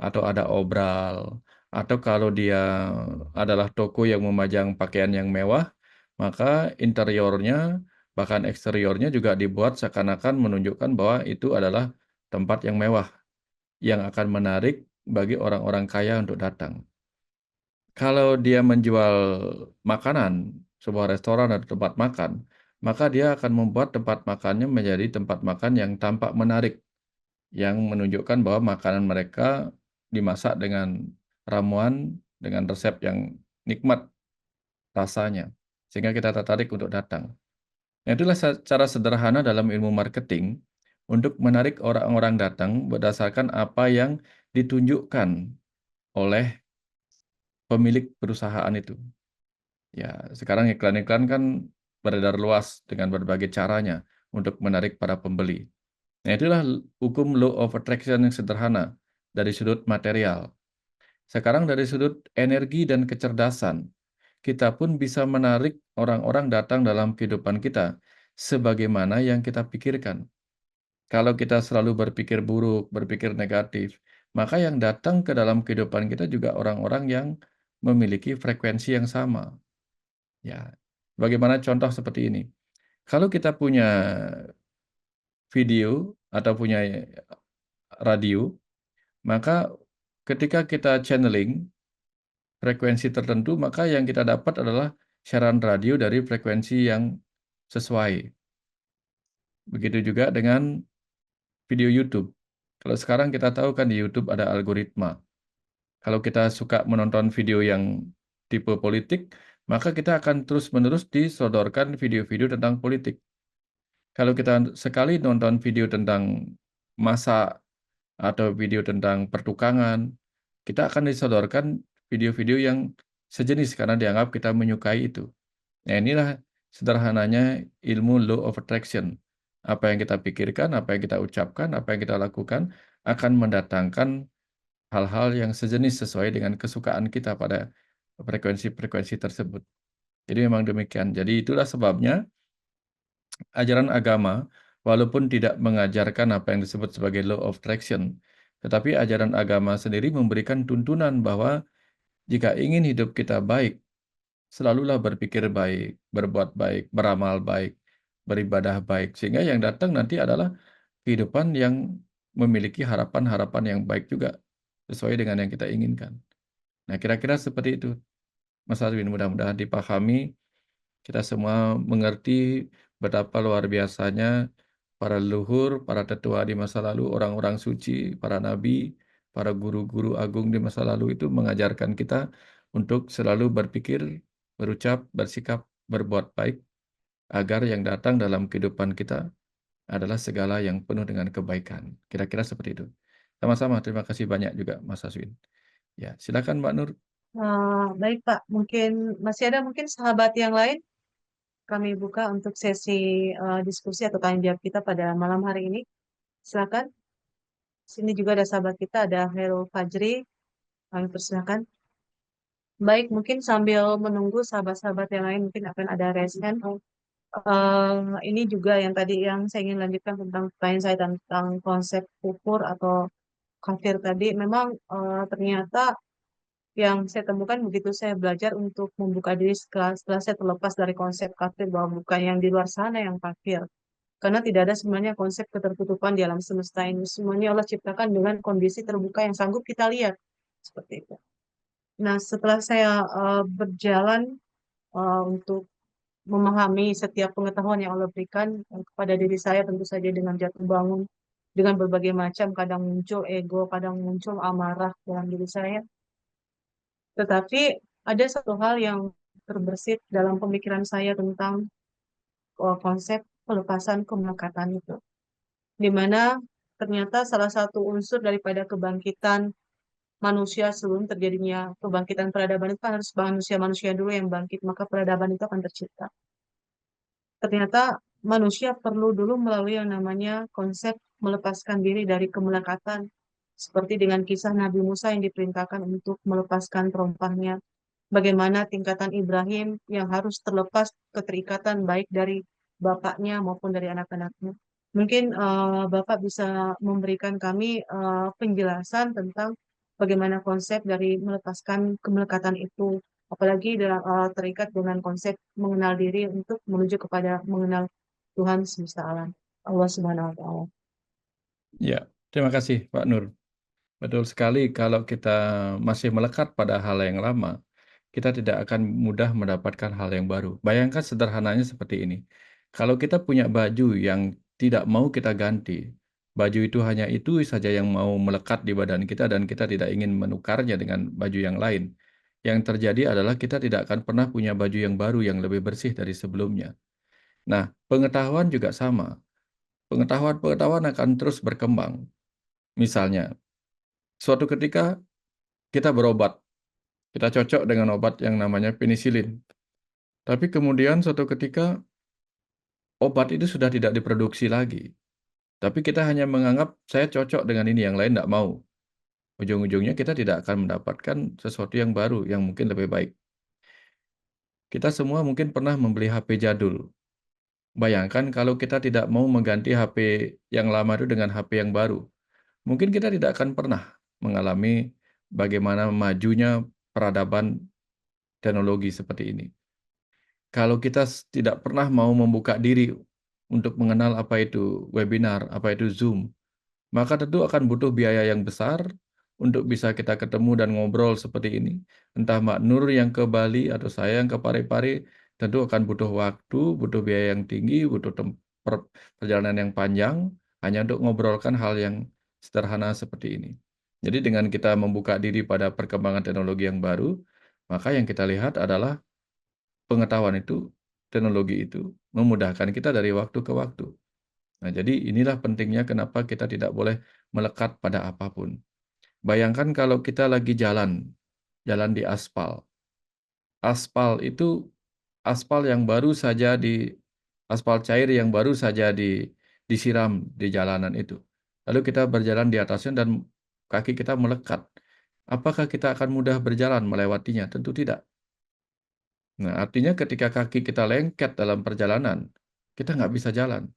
atau ada obral, atau kalau dia adalah toko yang memajang pakaian yang mewah, maka interiornya bahkan eksteriornya juga dibuat seakan-akan menunjukkan bahwa itu adalah tempat yang mewah yang akan menarik bagi orang-orang kaya untuk datang. Kalau dia menjual makanan, sebuah restoran atau tempat makan, maka dia akan membuat tempat makannya menjadi tempat makan yang tampak menarik, yang menunjukkan bahwa makanan mereka dimasak dengan ramuan, dengan resep yang nikmat rasanya, sehingga kita tertarik untuk datang. Nah, itulah cara sederhana dalam ilmu marketing untuk menarik orang-orang datang berdasarkan apa yang ditunjukkan oleh pemilik perusahaan itu. Ya, sekarang iklan-iklan kan beredar luas dengan berbagai caranya untuk menarik para pembeli. Nah, itulah hukum law of attraction yang sederhana dari sudut material. Sekarang dari sudut energi dan kecerdasan, kita pun bisa menarik orang-orang datang dalam kehidupan kita sebagaimana yang kita pikirkan. Kalau kita selalu berpikir buruk, berpikir negatif, maka yang datang ke dalam kehidupan kita juga orang-orang yang memiliki frekuensi yang sama. Ya, bagaimana contoh seperti ini? Kalau kita punya video atau punya radio, maka ketika kita channeling frekuensi tertentu, maka yang kita dapat adalah siaran radio dari frekuensi yang sesuai. Begitu juga dengan video YouTube. Kalau sekarang kita tahu kan di YouTube ada algoritma. Kalau kita suka menonton video yang tipe politik, maka kita akan terus-menerus disodorkan video-video tentang politik. Kalau kita sekali nonton video tentang masak atau video tentang pertukangan, kita akan disodorkan video-video yang sejenis karena dianggap kita menyukai itu. Nah, inilah sederhananya ilmu law of attraction. Apa yang kita pikirkan, apa yang kita ucapkan, apa yang kita lakukan akan mendatangkan hal-hal yang sejenis sesuai dengan kesukaan kita pada frekuensi-frekuensi tersebut. Jadi memang demikian. Jadi itulah sebabnya ajaran agama, walaupun tidak mengajarkan apa yang disebut sebagai law of attraction, tetapi ajaran agama sendiri memberikan tuntunan bahwa jika ingin hidup kita baik, selalulah berpikir baik, berbuat baik, beramal baik, beribadah baik, sehingga yang datang nanti adalah kehidupan yang memiliki harapan-harapan yang baik juga, sesuai dengan yang kita inginkan. Nah, kira-kira seperti itu, Mas Arwin. Mudah-mudahan dipahami, kita semua mengerti betapa luar biasanya para leluhur, para tetua di masa lalu, orang-orang suci, para nabi, para guru-guru agung di masa lalu itu mengajarkan kita untuk selalu berpikir, berucap, bersikap, berbuat baik, agar yang datang dalam kehidupan kita adalah segala yang penuh dengan kebaikan. Kira-kira seperti itu. Sama-sama, terima kasih banyak juga Mas Aswin. Ya, silakan Mbak Nur. Baik Pak, mungkin masih ada mungkin sahabat yang lain. Kami buka untuk sesi diskusi atau tanya jawab kita pada malam hari ini. Silakan. Sini juga ada sahabat kita, ada Hero Fajri. Kami persilakan. Baik, mungkin sambil menunggu sahabat-sahabat yang lain mungkin akan ada raise hand. Ini juga yang tadi yang saya ingin lanjutkan tentang pertanyaan saya tentang konsep kufur atau kafir tadi. Memang ternyata yang saya temukan begitu saya belajar untuk membuka diri setelah saya terlepas dari konsep kafir bahwa bukan yang di luar sana yang kafir. Karena tidak ada sebenarnya konsep ketertutupan di alam semesta ini. Semuanya Allah ciptakan dengan kondisi terbuka yang sanggup kita lihat. Seperti itu. Nah, setelah saya berjalan untuk memahami setiap pengetahuan yang Allah berikan kepada diri saya, tentu saja dengan jatuh bangun, dengan berbagai macam, kadang muncul ego, kadang muncul amarah dalam diri saya. Tetapi ada satu hal yang terbersit dalam pemikiran saya tentang konsep pelepasan kemelekatan itu. Di mana ternyata salah satu unsur daripada kebangkitan manusia sebelum terjadinya kebangkitan peradaban itu kan harus manusia-manusia dulu yang bangkit, maka peradaban itu akan tercipta. Ternyata manusia perlu dulu melalui yang namanya konsep melepaskan diri dari kemelekatan, seperti dengan kisah Nabi Musa yang diperintahkan untuk melepaskan terompahnya. Bagaimana tingkatan Ibrahim yang harus terlepas keterikatan baik dari bapaknya maupun dari anak-anaknya. Mungkin Bapak bisa memberikan kami penjelasan tentang bagaimana konsep dari melepaskan kemelekatan itu, apalagi terikat dengan konsep mengenal diri untuk menuju kepada mengenal Tuhan semesta alam, Allah Subhanahu wa taala. Ya, terima kasih Pak Nur. Betul sekali, kalau kita masih melekat pada hal yang lama, kita tidak akan mudah mendapatkan hal yang baru. Bayangkan sederhananya seperti ini. Kalau kita punya baju yang tidak mau kita ganti, baju itu hanya itu saja yang mau melekat di badan kita dan kita tidak ingin menukarnya dengan baju yang lain. Yang terjadi adalah kita tidak akan pernah punya baju yang baru yang lebih bersih dari sebelumnya. Nah, pengetahuan juga sama. Pengetahuan-pengetahuan akan terus berkembang. Misalnya, suatu ketika kita berobat, kita cocok dengan obat yang namanya penisilin. Tapi kemudian suatu ketika obat itu sudah tidak diproduksi lagi. Tapi kita hanya menganggap saya cocok dengan ini, yang lain tidak mau. Ujung-ujungnya kita tidak akan mendapatkan sesuatu yang baru, yang mungkin lebih baik. Kita semua mungkin pernah membeli HP jadul. Bayangkan kalau kita tidak mau mengganti HP yang lama itu dengan HP yang baru. Mungkin kita tidak akan pernah mengalami bagaimana majunya peradaban teknologi seperti ini. Kalau kita tidak pernah mau membuka diri untuk mengenal apa itu webinar, apa itu Zoom, maka tentu akan butuh biaya yang besar untuk bisa kita ketemu dan ngobrol seperti ini. Entah Mbak Nur yang ke Bali atau saya yang ke Parepare, tentu akan butuh waktu, butuh biaya yang tinggi, butuh perjalanan yang panjang, hanya untuk ngobrolkan hal yang sederhana seperti ini. Jadi dengan kita membuka diri pada perkembangan teknologi yang baru, maka yang kita lihat adalah pengetahuan itu, teknologi itu memudahkan kita dari waktu ke waktu. Nah, jadi inilah pentingnya kenapa kita tidak boleh melekat pada apapun. Bayangkan kalau kita lagi jalan, jalan di aspal. Aspal itu aspal yang baru saja aspal cair yang baru saja disiram di jalanan itu. Lalu kita berjalan di atasnya dan kaki kita melekat. Apakah kita akan mudah berjalan melewatinya? Tentu tidak. Nah, artinya ketika kaki kita lengket dalam perjalanan, kita nggak bisa jalan.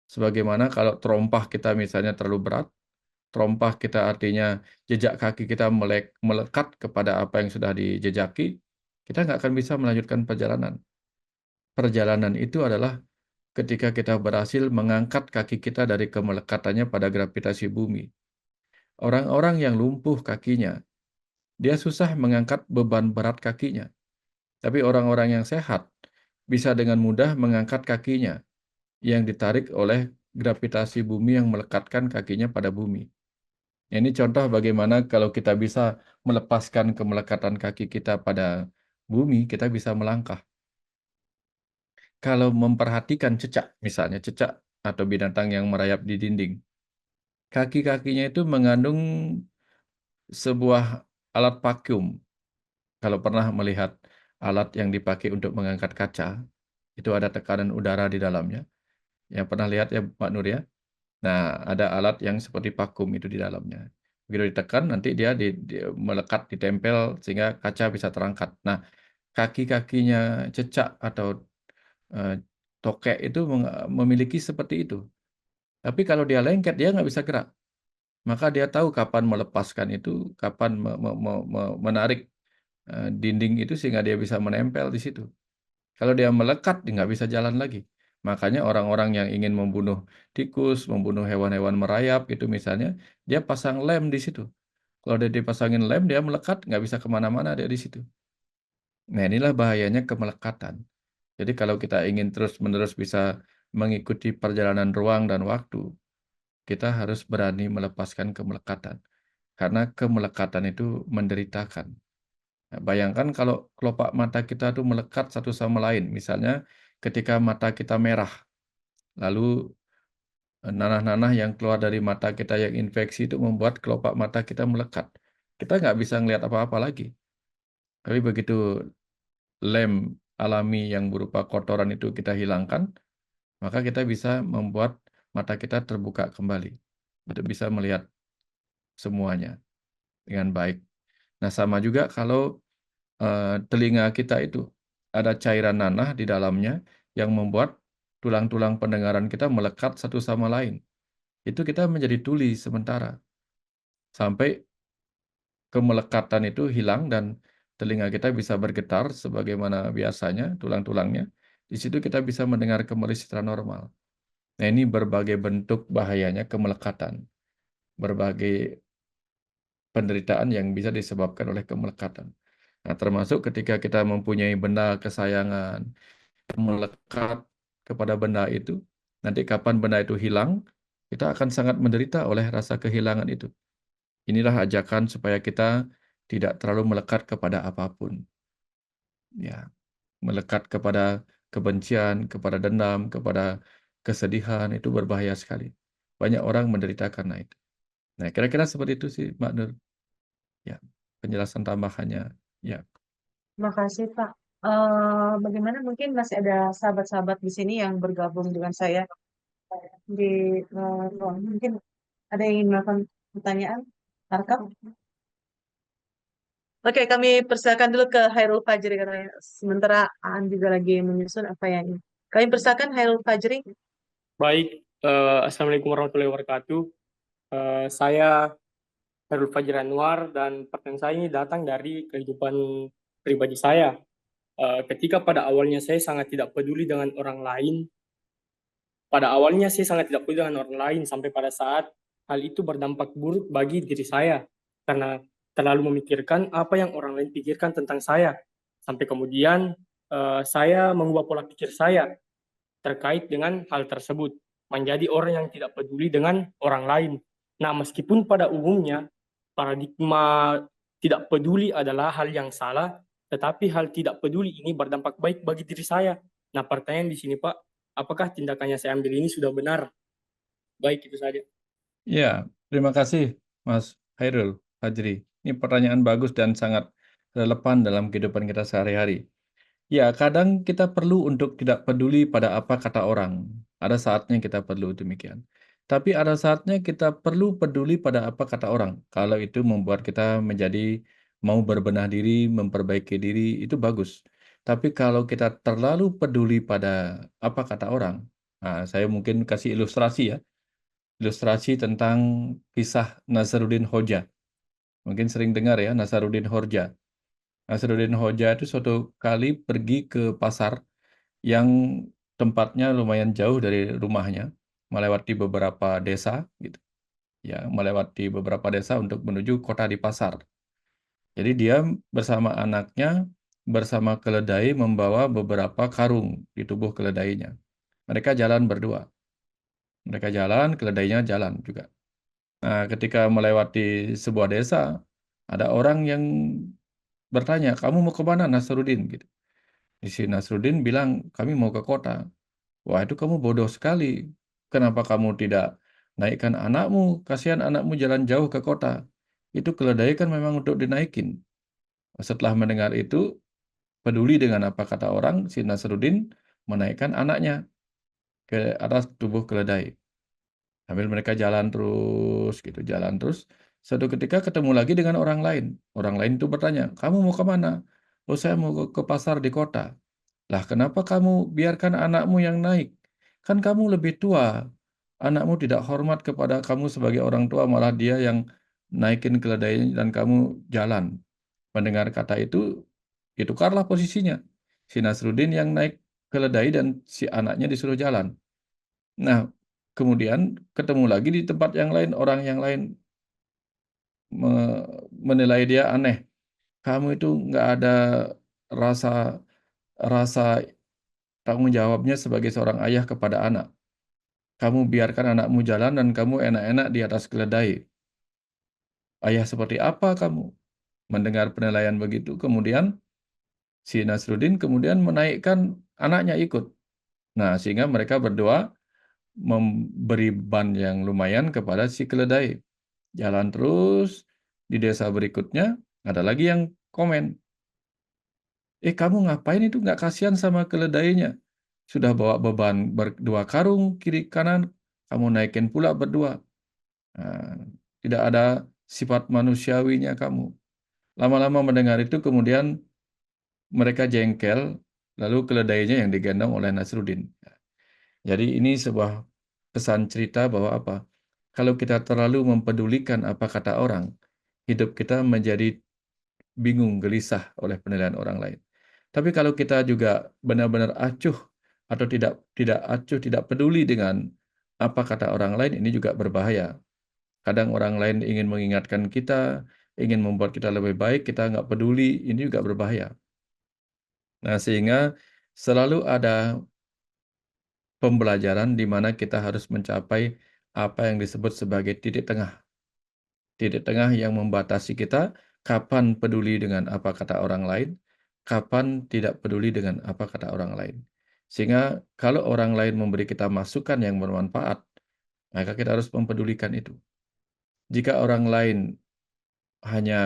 Sebagaimana kalau terompah kita misalnya terlalu berat, terompah kita artinya jejak kaki kita melekat kepada apa yang sudah dijejaki, kita nggak akan bisa melanjutkan perjalanan. Perjalanan itu adalah ketika kita berhasil mengangkat kaki kita dari kemelekatannya pada gravitasi bumi. Orang-orang yang lumpuh kakinya, dia susah mengangkat beban berat kakinya. Tapi orang-orang yang sehat bisa dengan mudah mengangkat kakinya yang ditarik oleh gravitasi bumi yang melekatkan kakinya pada bumi. Ini contoh bagaimana kalau kita bisa melepaskan kemelekatan kaki kita pada bumi, kita bisa melangkah. Kalau memperhatikan cecak, misalnya cecak atau binatang yang merayap di dinding, kaki-kakinya itu mengandung sebuah alat vakum. Kalau pernah melihat alat yang dipakai untuk mengangkat kaca, itu ada tekanan udara di dalamnya. Yang pernah lihat ya Pak Nur ya? Nah, ada alat yang seperti vakum itu di dalamnya. Begitu ditekan, nanti dia melekat, ditempel, sehingga kaca bisa terangkat. Nah, kaki-kakinya cecak atau tokek itu memiliki seperti itu. Tapi kalau dia lengket, dia nggak bisa gerak. Maka dia tahu kapan melepaskan itu, kapan menarik dinding itu sehingga dia bisa menempel di situ. Kalau dia melekat, dia nggak bisa jalan lagi. Makanya orang-orang yang ingin membunuh tikus, membunuh hewan-hewan merayap, itu misalnya, dia pasang lem di situ. Kalau dia dipasangin lem, dia melekat, nggak bisa kemana-mana dia di situ. Nah, inilah bahayanya kemelekatan. Jadi kalau kita ingin terus-menerus bisa mengikuti perjalanan ruang dan waktu, kita harus berani melepaskan kemelekatan. Karena kemelekatan itu menderitakan. Nah, bayangkan kalau kelopak mata kita tuh melekat satu sama lain. Misalnya ketika mata kita merah, lalu nanah-nanah yang keluar dari mata kita yang infeksi itu membuat kelopak mata kita melekat. Kita nggak bisa ngelihat apa-apa lagi. Tapi begitu lem alami yang berupa kotoran itu kita hilangkan, maka kita bisa membuat mata kita terbuka kembali untuk bisa melihat semuanya dengan baik. Nah, sama juga kalau telinga kita itu ada cairan nanah di dalamnya yang membuat tulang-tulang pendengaran kita melekat satu sama lain. Itu kita menjadi tuli sementara sampai kemelekatan itu hilang dan telinga kita bisa bergetar sebagaimana biasanya tulang-tulangnya. Di situ kita bisa mendengar kembali secara normal. Nah, ini berbagai bentuk bahayanya kemelekatan. Berbagai penderitaan yang bisa disebabkan oleh kemelekatan. Nah, termasuk ketika kita mempunyai benda kesayangan, melekat kepada benda itu, nanti kapan benda itu hilang, kita akan sangat menderita oleh rasa kehilangan itu. Inilah ajakan supaya kita tidak terlalu melekat kepada apapun. Ya, melekat kepada kebencian, kepada dendam, kepada kesedihan, itu berbahaya sekali. Banyak orang menderita karena itu. Nah, kira-kira seperti itu sih, Mbak Nur. Ya, penjelasan tambahannya. Ya. Makasih, Pak. Bagaimana mungkin masih ada sahabat-sahabat di sini yang bergabung dengan saya di ruang. Mungkin ada yang ingin melakukan pertanyaan? Arkam? Oke, kami persilakan dulu ke Hairul Fajri katanya. Sementara Aan juga lagi menyusun apa yang ini. Kami persilakan Hairul Fajri. Baik, Assalamualaikum warahmatullahi wabarakatuh. Saya Herul Fajri Anwar dan pertanyaan saya ini datang dari kehidupan pribadi saya. Ketika pada awalnya saya sangat tidak peduli dengan orang lain, sampai pada saat hal itu berdampak buruk bagi diri saya karena terlalu memikirkan apa yang orang lain pikirkan tentang saya. Sampai kemudian saya mengubah pola pikir saya terkait dengan hal tersebut, menjadi orang yang tidak peduli dengan orang lain. Nah, meskipun pada umumnya paradigma tidak peduli adalah hal yang salah, tetapi hal tidak peduli ini berdampak baik bagi diri saya. Nah, pertanyaan di sini, Pak, apakah tindakan yang saya ambil ini sudah benar? Baik, itu saja. Ya, terima kasih Mas Hairul Fajri. Ini pertanyaan bagus dan sangat relevan dalam kehidupan kita sehari-hari. Ya, kadang kita perlu untuk tidak peduli pada apa kata orang. Ada saatnya kita perlu demikian. Tapi ada saatnya kita perlu peduli pada apa kata orang. Kalau itu membuat kita menjadi mau berbenah diri, memperbaiki diri, itu bagus. Tapi kalau kita terlalu peduli pada apa kata orang, nah, saya mungkin kasih ilustrasi ya. Ilustrasi tentang kisah Nasaruddin Hoja. Mungkin sering dengar ya, Nasaruddin Hoja. Nasaruddin Hoja itu suatu kali pergi ke pasar yang tempatnya lumayan jauh dari rumahnya, melewati beberapa desa gitu. Ya, melewati beberapa desa untuk menuju kota di pasar. Jadi dia bersama anaknya, bersama keledai membawa beberapa karung di tubuh keledainya. Mereka jalan berdua. Mereka jalan, keledainya jalan juga. Nah, ketika melewati sebuah desa, ada orang yang bertanya, "Kamu mau ke mana, Nasruddin?" Gitu. Si Nasruddin bilang, "Kami mau ke kota." Wah, itu kamu bodoh sekali. Kenapa kamu tidak naikkan anakmu? Kasihan anakmu jalan jauh ke kota. Itu keledai kan memang untuk dinaikin. Setelah mendengar itu, peduli dengan apa kata orang, si Nasruddin menaikkan anaknya ke atas tubuh keledai. Sambil mereka jalan terus, gitu, jalan terus. Suatu ketika ketemu lagi dengan orang lain. Orang lain itu bertanya, "Kamu mau ke mana?" "Oh, saya mau ke pasar di kota." "Lah, kenapa kamu biarkan anakmu yang naik? Kan kamu lebih tua. Anakmu tidak hormat kepada kamu sebagai orang tua, malah dia yang naikin keledai dan kamu jalan." Mendengar kata itu, ditukarlah posisinya. Si Nasruddin yang naik keledai dan si anaknya disuruh jalan. Nah, kemudian ketemu lagi di tempat yang lain, orang yang lain menilai dia aneh. "Kamu itu nggak ada rasa rasa tanggung jawabnya sebagai seorang ayah kepada anak. Kamu biarkan anakmu jalan dan kamu enak-enak di atas keledai. Ayah seperti apa kamu?" Mendengar penilaian begitu, kemudian si Nasruddin kemudian menaikkan anaknya ikut. Nah, sehingga mereka berdua memberi ban yang lumayan kepada si keledai. Jalan terus, di desa berikutnya ada lagi yang komen, kamu ngapain itu nggak kasihan sama keledainya? Sudah bawa beban berdua karung kiri kanan, kamu naikin pula berdua. Nah, tidak ada sifat manusiawinya kamu." Lama-lama mendengar itu kemudian mereka jengkel, lalu keledainya yang digendong oleh Nasruddin. Jadi ini sebuah pesan cerita bahwa apa? Kalau kita terlalu mempedulikan apa kata orang, hidup kita menjadi bingung, gelisah oleh penilaian orang lain. Tapi kalau kita juga benar-benar acuh atau tidak acuh, tidak peduli dengan apa kata orang lain, ini juga berbahaya. Kadang orang lain ingin mengingatkan kita, ingin membuat kita lebih baik, kita nggak peduli, ini juga berbahaya. Nah, sehingga selalu ada pembelajaran di mana kita harus mencapai apa yang disebut sebagai titik tengah. Titik tengah yang membatasi kita kapan peduli dengan apa kata orang lain, kapan tidak peduli dengan apa kata orang lain. Sehingga kalau orang lain memberi kita masukan yang bermanfaat, maka kita harus mempedulikan itu. Jika orang lain hanya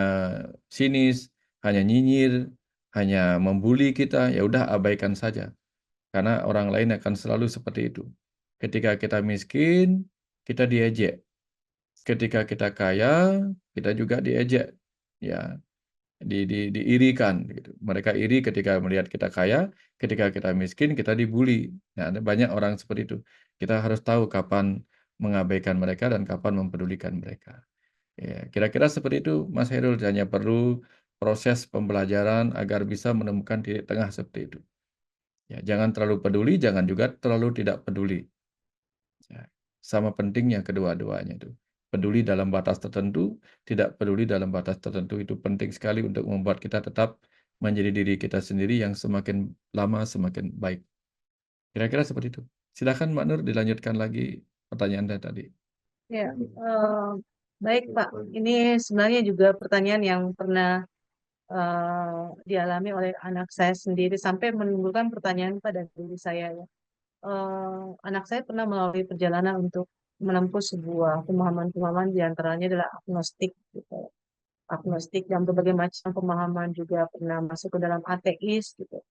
sinis, hanya nyinyir, hanya membuli kita, ya udah abaikan saja. Karena orang lain akan selalu seperti itu. Ketika kita miskin, kita diejek. Ketika kita kaya, kita juga diejek. Ya, diirikan gitu. Mereka iri ketika melihat kita kaya, ketika kita miskin, kita dibully. Nah, ada banyak orang seperti itu. Kita harus tahu kapan mengabaikan mereka dan kapan mempedulikan mereka. Ya, kira-kira seperti itu, Mas Herul. Hanya perlu proses pembelajaran agar bisa menemukan titik tengah seperti itu. Ya, jangan terlalu peduli, jangan juga terlalu tidak peduli. Ya, sama pentingnya kedua-duanya itu. Peduli dalam batas tertentu, tidak peduli dalam batas tertentu. Itu penting sekali untuk membuat kita tetap menjadi diri kita sendiri yang semakin lama semakin baik. Kira-kira seperti itu. Silakan Mbak Nur dilanjutkan lagi pertanyaan Anda tadi. Ya, baik Pak. Ini sebenarnya juga pertanyaan yang pernah dialami oleh anak saya sendiri sampai menimbulkan pertanyaan pada diri saya ya. Anak saya pernah melalui perjalanan untuk menempuh sebuah pemahaman-pemahaman diantaranya adalah agnostik gitu. agnostik dan berbagai macam pemahaman, juga pernah masuk ke dalam ateis gitu.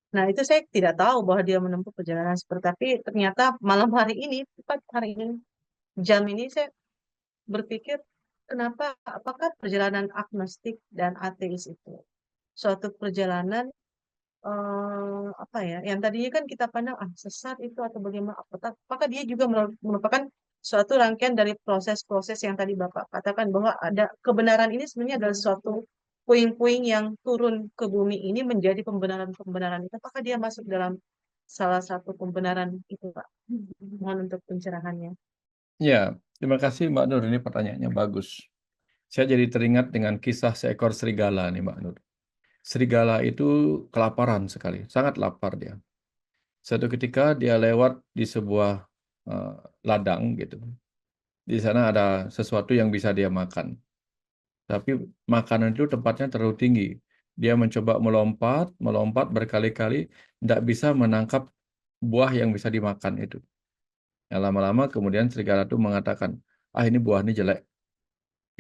Nah, itu saya tidak tahu bahwa dia menempuh perjalanan seperti, tapi ternyata malam hari ini, tepat hari ini, jam ini saya berpikir, kenapa, apakah perjalanan agnostik dan ateis itu suatu perjalanan apa ya, yang tadinya kan kita pandang sesat itu atau bagaimana, apakah dia juga merupakan suatu rangkaian dari proses-proses yang tadi Bapak katakan, bahwa ada kebenaran ini sebenarnya adalah suatu puing-puing yang turun ke bumi ini menjadi pembenaran-pembenaran itu. Apakah dia masuk dalam salah satu pembenaran itu, Pak? Mohon untuk pencerahannya. Ya, terima kasih Mbak Nur, ini pertanyaannya bagus. Saya jadi teringat dengan kisah seekor serigala nih Mbak Nur. Serigala itu kelaparan sekali, sangat lapar dia. Suatu ketika dia lewat di sebuah eh, ladang gitu. Di sana ada sesuatu yang bisa dia makan. Tapi makanan itu tempatnya terlalu tinggi. Dia mencoba melompat, melompat berkali-kali, tidak bisa menangkap buah yang bisa dimakan itu. Nah, lama-lama kemudian serigala itu mengatakan, ini buah ini jelek,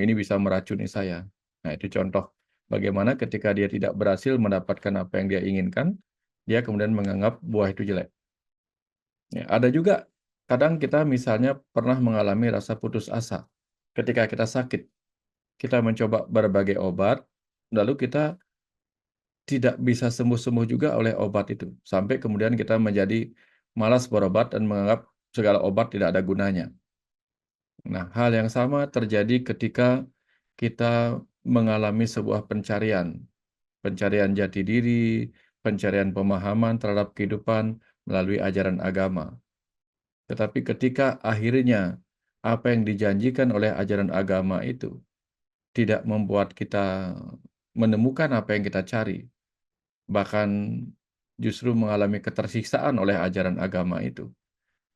ini bisa meracuni saya. Nah, itu contoh bagaimana ketika dia tidak berhasil mendapatkan apa yang dia inginkan, dia kemudian menganggap buah itu jelek. Ya, ada juga kadang kita misalnya pernah mengalami rasa putus asa ketika kita sakit. Kita mencoba berbagai obat, lalu kita tidak bisa sembuh-sembuh juga oleh obat itu. Sampai kemudian kita menjadi malas berobat dan menganggap segala obat tidak ada gunanya. Nah, hal yang sama terjadi ketika kita mengalami sebuah pencarian. Pencarian jati diri, pencarian pemahaman terhadap kehidupan melalui ajaran agama. Tetapi ketika akhirnya apa yang dijanjikan oleh ajaran agama itu tidak membuat kita menemukan apa yang kita cari, bahkan justru mengalami ketersiksaan oleh ajaran agama itu.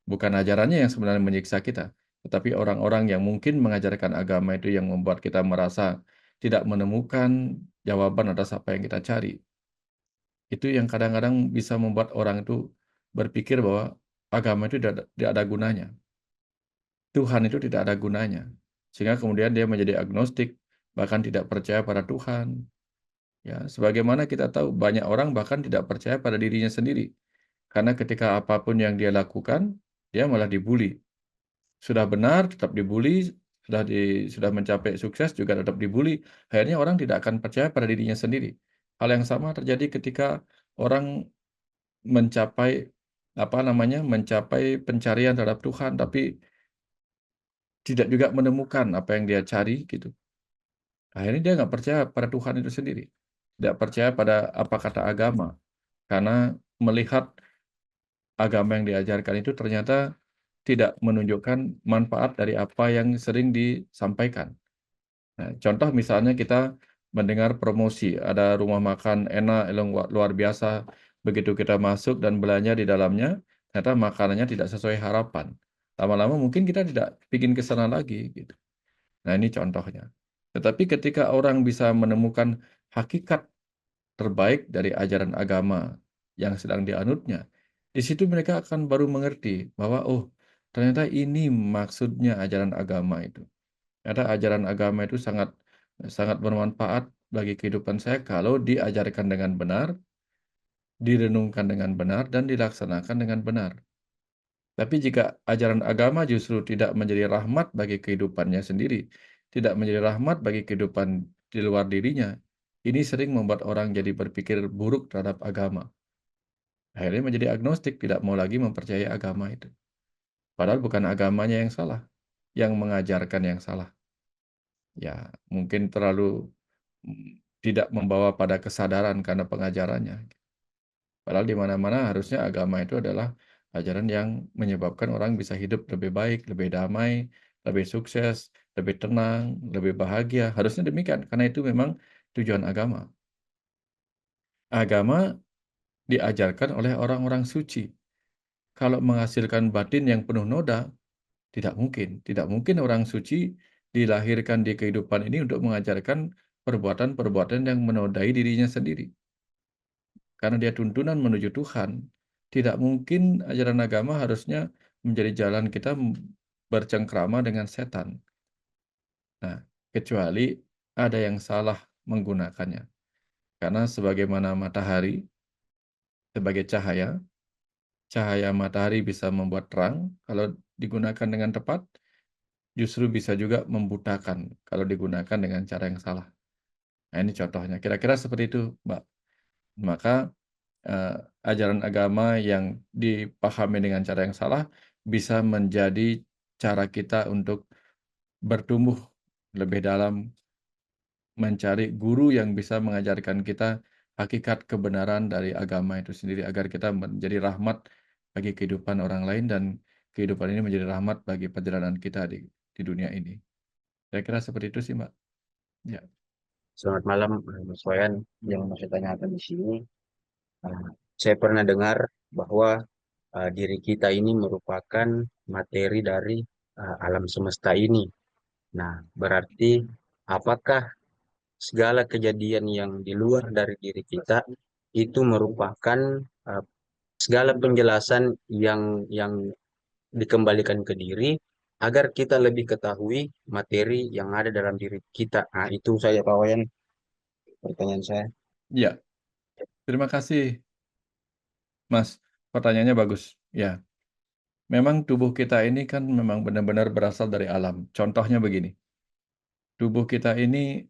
Bukan ajarannya yang sebenarnya menyiksa kita, tetapi orang-orang yang mungkin mengajarkan agama itu yang membuat kita merasa tidak menemukan jawaban atas apa yang kita cari. Itu yang kadang-kadang bisa membuat orang itu berpikir bahwa agama itu tidak ada gunanya. Tuhan itu tidak ada gunanya. Sehingga kemudian dia menjadi agnostik, bahkan tidak percaya pada Tuhan. Ya, sebagaimana kita tahu banyak orang bahkan tidak percaya pada dirinya sendiri. Karena ketika apapun yang dia lakukan, dia malah dibully. Sudah benar tetap dibully, sudah mencapai sukses juga tetap dibully. Akhirnya orang tidak akan percaya pada dirinya sendiri. Hal yang sama terjadi ketika orang mencapai mencapai pencarian terhadap Tuhan tapi tidak juga menemukan apa yang dia cari gitu. Akhirnya dia nggak percaya pada Tuhan itu sendiri. Tidak percaya pada apa kata agama. Karena melihat agama yang diajarkan itu ternyata tidak menunjukkan manfaat dari apa yang sering disampaikan. Nah, contoh misalnya kita mendengar promosi, ada rumah makan enak, yang luar biasa, begitu kita masuk dan belanja di dalamnya, ternyata makanannya tidak sesuai harapan. Lama-lama mungkin kita tidak bikin ke sana lagi, gitu. Nah, ini contohnya. Tetapi ketika orang bisa menemukan hakikat terbaik dari ajaran agama yang sedang dianutnya, di situ mereka akan baru mengerti bahwa, oh, ternyata ini maksudnya ajaran agama itu. Ternyata ajaran agama itu sangat sangat bermanfaat bagi kehidupan saya kalau diajarkan dengan benar, direnungkan dengan benar, dan dilaksanakan dengan benar. Tapi jika ajaran agama justru tidak menjadi rahmat bagi kehidupannya sendiri, tidak menjadi rahmat bagi kehidupan di luar dirinya, ini sering membuat orang jadi berpikir buruk terhadap agama. Akhirnya menjadi agnostik, tidak mau lagi mempercayai agama itu. Padahal bukan agamanya yang salah, yang mengajarkan yang salah. Ya, mungkin terlalu tidak membawa pada kesadaran karena pengajarannya. Padahal di mana-mana harusnya agama itu adalah ajaran yang menyebabkan orang bisa hidup lebih baik, lebih damai, lebih sukses, lebih tenang, lebih bahagia. Harusnya demikian, karena itu memang tujuan agama. Agama diajarkan oleh orang-orang suci. Kalau menghasilkan batin yang penuh noda, tidak mungkin. Tidak mungkin orang suci dilahirkan di kehidupan ini untuk mengajarkan perbuatan-perbuatan yang menodai dirinya sendiri. Karena dia tuntunan menuju Tuhan, tidak mungkin ajaran agama harusnya menjadi jalan kita bercengkrama dengan setan. Nah, kecuali ada yang salah menggunakannya. Karena sebagaimana matahari sebagai cahaya matahari bisa membuat terang kalau digunakan dengan tepat, justru bisa juga membutakan kalau digunakan dengan cara yang salah. Nah, ini contohnya. Kira-kira seperti itu, Mbak. Maka ajaran agama yang dipahami dengan cara yang salah bisa menjadi cara kita untuk bertumbuh lebih dalam, mencari guru yang bisa mengajarkan kita hakikat kebenaran dari agama itu sendiri agar kita menjadi rahmat bagi kehidupan orang lain dan kehidupan ini menjadi rahmat bagi perjalanan kita di dunia ini. Saya kira seperti itu sih, Mbak. Ya. Selamat malam, Mas Wayan. Yang mau saya tanyakan di sini, uh, saya pernah dengar bahwa diri kita ini merupakan materi dari alam semesta ini. Nah, berarti apakah segala kejadian yang di luar dari diri kita itu merupakan uh, segala penjelasan yang dikembalikan ke diri agar kita lebih ketahui materi yang ada dalam diri kita. Nah, itu saya Pak Wayan, pertanyaan saya. Ya, terima kasih, Mas. Pertanyaannya bagus. Ya, memang tubuh kita ini kan memang benar-benar berasal dari alam. Contohnya begini, tubuh kita ini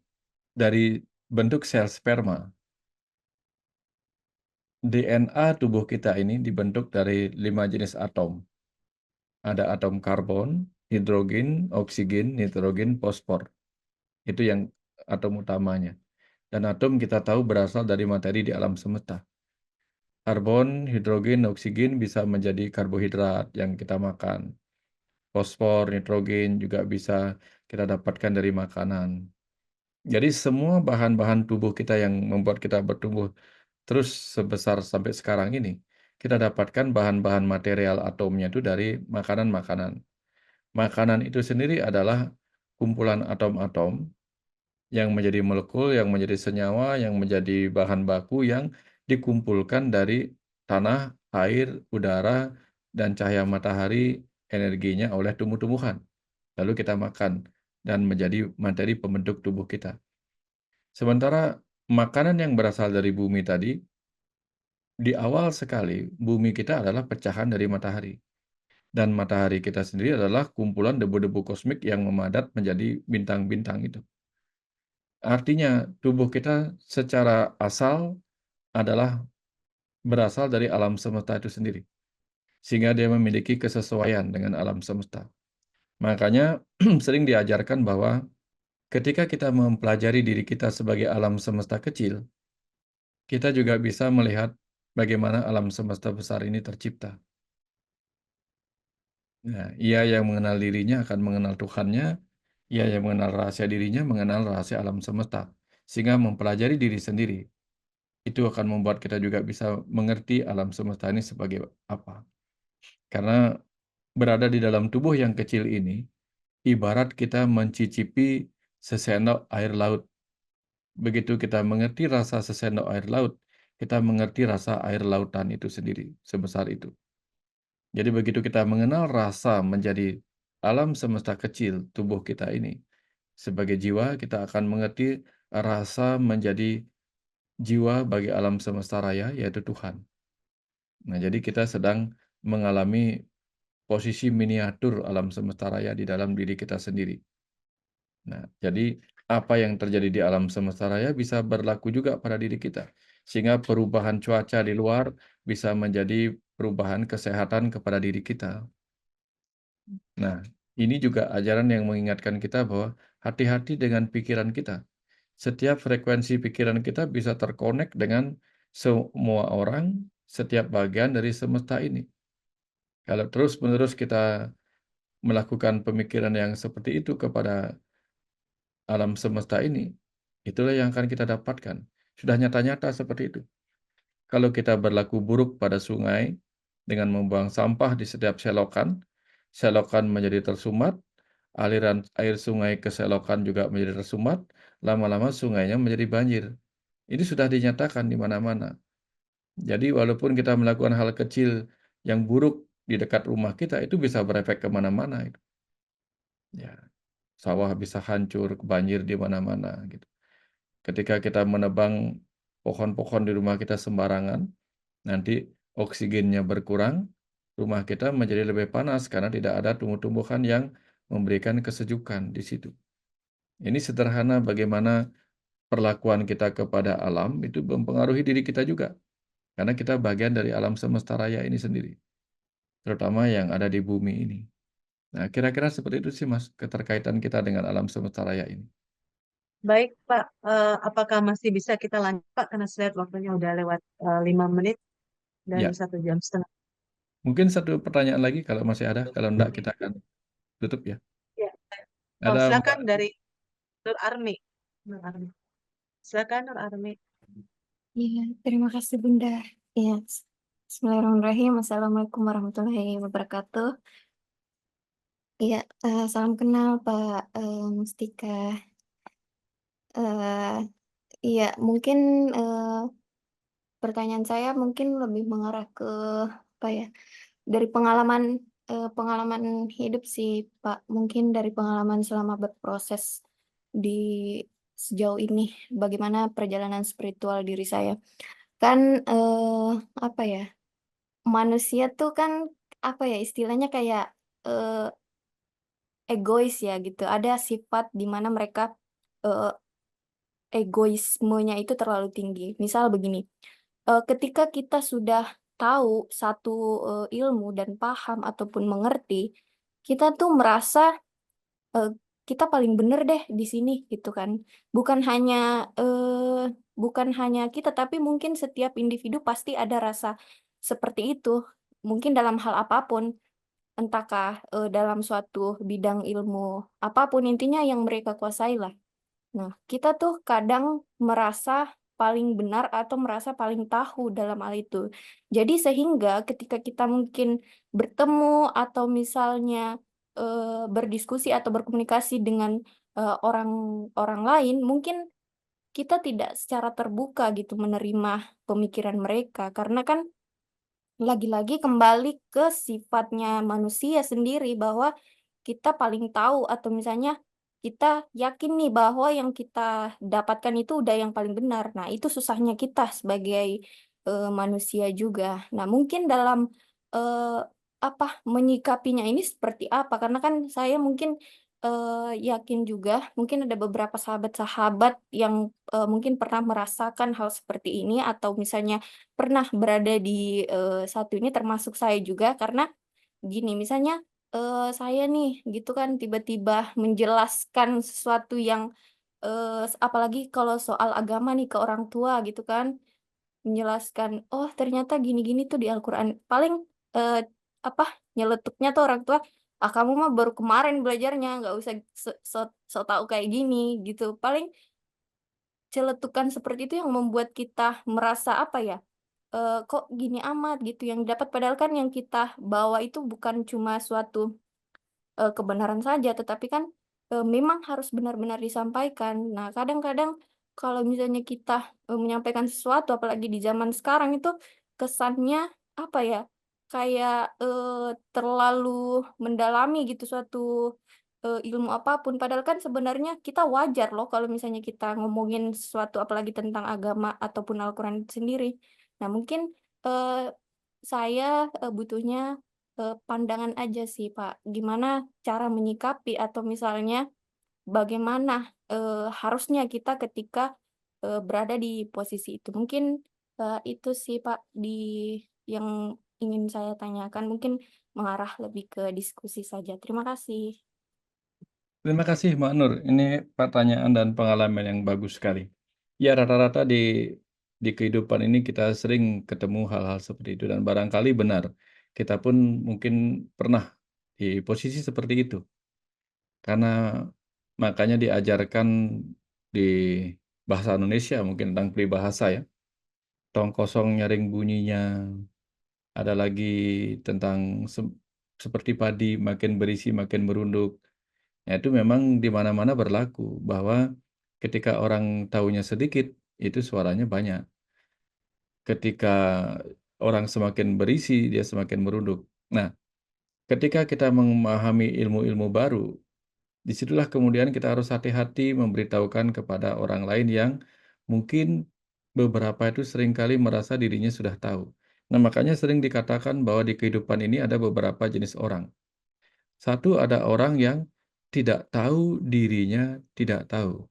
dari bentuk sel sperma. DNA tubuh kita ini dibentuk dari 5 jenis atom. Ada atom karbon, hidrogen, oksigen, nitrogen, fosfor. Itu yang atom utamanya. Dan atom kita tahu berasal dari materi di alam semesta. Karbon, hidrogen, oksigen bisa menjadi karbohidrat yang kita makan. Fosfor, nitrogen juga bisa kita dapatkan dari makanan. Jadi semua bahan-bahan tubuh kita yang membuat kita bertumbuh terus sebesar sampai sekarang ini, kita dapatkan bahan-bahan material atomnya itu dari makanan-makanan. Makanan itu sendiri adalah kumpulan atom-atom yang menjadi molekul, yang menjadi senyawa, yang menjadi bahan baku yang dikumpulkan dari tanah, air, udara, dan cahaya matahari energinya oleh tumbuh-tumbuhan. Lalu kita makan dan menjadi materi pembentuk tubuh kita. Sementara makanan yang berasal dari bumi tadi, di awal sekali bumi kita adalah pecahan dari matahari. Dan matahari kita sendiri adalah kumpulan debu-debu kosmik yang memadat menjadi bintang-bintang itu. Artinya, tubuh kita secara asal adalah berasal dari alam semesta itu sendiri. Sehingga dia memiliki kesesuaian dengan alam semesta. Makanya sering diajarkan bahwa ketika kita mempelajari diri kita sebagai alam semesta kecil, kita juga bisa melihat bagaimana alam semesta besar ini tercipta. Nah, ia yang mengenal dirinya akan mengenal Tuhannya, ia yang mengenal rahasia dirinya mengenal rahasia alam semesta. Sehingga mempelajari diri sendiri, itu akan membuat kita juga bisa mengerti alam semesta ini sebagai apa. Karena berada di dalam tubuh yang kecil ini, ibarat kita mencicipi sesendok air laut. Begitu kita mengerti rasa sesendok air laut, kita mengerti rasa air lautan itu sendiri, sebesar itu. Jadi begitu kita mengenal rasa menjadi alam semesta kecil tubuh kita ini, sebagai jiwa kita akan mengerti rasa menjadi jiwa bagi alam semesta raya, yaitu Tuhan. Nah, jadi kita sedang mengalami posisi miniatur alam semesta raya di dalam diri kita sendiri. Nah, jadi apa yang terjadi di alam semesta raya bisa berlaku juga pada diri kita. Sehingga perubahan cuaca di luar bisa menjadi perubahan kesehatan kepada diri kita. Nah, ini juga ajaran yang mengingatkan kita bahwa hati-hati dengan pikiran kita. Setiap frekuensi pikiran kita bisa terkonek dengan semua orang, setiap bagian dari semesta ini. Kalau terus-menerus kita melakukan pemikiran yang seperti itu kepada alam semesta ini, itulah yang akan kita dapatkan. Sudah nyata-nyata seperti itu. Kalau kita berlaku buruk pada sungai dengan membuang sampah di setiap selokan, selokan menjadi tersumbat, aliran air sungai ke selokan juga menjadi tersumbat, lama-lama sungainya menjadi banjir. Ini sudah dinyatakan di mana-mana. Jadi walaupun kita melakukan hal kecil yang buruk di dekat rumah kita, itu bisa berefek kemana-mana. Ya. sawah bisa hancur, banjir di mana-mana gitu. Ketika kita menebang pohon-pohon di rumah kita sembarangan, nanti oksigennya berkurang, rumah kita menjadi lebih panas karena tidak ada tumbuh-tumbuhan yang memberikan kesejukan di situ. Ini sederhana bagaimana perlakuan kita kepada alam itu mempengaruhi diri kita juga, karena kita bagian dari alam semesta raya ini sendiri, terutama yang ada di bumi ini. Nah, kira-kira seperti itu sih, Mas, keterkaitan kita dengan alam semesta raya ini. Baik, Pak. Apakah masih bisa kita lanjut, Pak? Karena saya lihat waktunya udah lewat 5 menit dari Ya, 1 jam setengah. mungkin satu pertanyaan lagi kalau masih ada, kalau enggak kita akan tutup ya. Ya. Oh, Ada Mbak, silakan dari Nur Armi. Nur Armi. Silakan Nur Armi. Iya, terima kasih Bunda. Ya, Bismillahirrahmanirrahim. Assalamualaikum warahmatullahi wabarakatuh. Iya, salam kenal Pak Mustika. Eh, Iya, mungkin pertanyaan saya mungkin lebih mengarah ke apa ya? Dari pengalaman hidup sih Pak. Mungkin dari pengalaman selama berproses di sejauh ini, bagaimana perjalanan spiritual diri saya. Kan apa ya? Manusia tuh kan apa ya istilahnya kayak eh, egois ya gitu. Ada sifat di mana mereka eh, egoismenya itu terlalu tinggi. Misal begini, ketika kita sudah tahu satu ilmu dan paham ataupun mengerti, kita tuh merasa eh, kita paling bener deh di sini gitu kan. Bukan hanya eh, bukan hanya kita, tapi mungkin setiap individu pasti ada rasa seperti itu. Mungkin dalam hal apapun, entahkah dalam suatu bidang ilmu apapun intinya yang mereka kuasai lah. Nah, kita tuh kadang merasa paling benar atau merasa paling tahu dalam hal itu. Jadi sehingga ketika kita mungkin bertemu atau misalnya berdiskusi atau berkomunikasi dengan orang-orang lain, mungkin kita tidak secara terbuka gitu menerima pemikiran mereka karena kan lagi-lagi kembali ke sifatnya manusia sendiri bahwa kita paling tahu atau misalnya kita yakin nih bahwa yang kita dapatkan itu udah yang paling benar. Nah, itu susahnya kita sebagai manusia juga. Nah, mungkin dalam eh, apa menyikapinya ini seperti apa? Karena kan saya mungkin yakin juga mungkin ada beberapa sahabat-sahabat yang mungkin pernah merasakan hal seperti ini atau misalnya pernah berada di satu ini termasuk saya juga karena gini misalnya saya nih gitu kan tiba-tiba menjelaskan sesuatu yang apalagi kalau soal agama nih ke orang tua gitu kan menjelaskan oh ternyata gini-gini tuh di Al-Quran paling eh, apa nyeletuknya tuh orang tua ah kamu mah baru kemarin belajarnya nggak usah so tahu kayak gini gitu paling celetukan seperti itu yang membuat kita merasa apa ya kok gini amat gitu yang dapat padahal kan yang kita bawa itu bukan cuma suatu kebenaran saja tetapi kan memang harus benar-benar disampaikan. Nah, kadang-kadang kalau misalnya kita menyampaikan sesuatu apalagi di zaman sekarang itu kesannya apa ya? Kayak terlalu mendalami gitu suatu ilmu apapun padahal kan sebenarnya kita wajar loh kalau misalnya kita ngomongin sesuatu apalagi tentang agama ataupun Al-Quran itu sendiri. Nah, mungkin eh, saya butuhnya pandangan aja sih, Pak. Gimana cara menyikapi atau misalnya bagaimana harusnya kita ketika berada di posisi itu. Mungkin itu sih, Pak, di yang ingin saya tanyakan. Mungkin mengarah lebih ke diskusi saja. Terima kasih. Terima kasih, Mbak Nur. Ini pertanyaan dan pengalaman yang bagus sekali. Ya, rata-rata di kehidupan ini kita sering ketemu hal-hal seperti itu dan barangkali benar. Kita pun mungkin pernah di posisi seperti itu. Karena makanya diajarkan di bahasa Indonesia mungkin tentang peribahasa ya. Tong kosong nyaring bunyinya. Ada lagi tentang seperti padi makin berisi makin merunduk. Nah, itu memang di mana-mana berlaku bahwa ketika orang tahunya sedikit, itu suaranya banyak. Ketika orang semakin berisi, dia semakin merunduk. Nah, ketika kita memahami ilmu-ilmu baru, Disitulah kemudian kita harus hati-hati memberitahukan kepada orang lain yang mungkin beberapa itu seringkali merasa dirinya sudah tahu. Nah, makanya sering dikatakan bahwa di kehidupan ini ada beberapa jenis orang. Satu, ada orang yang tidak tahu dirinya tidak tahu.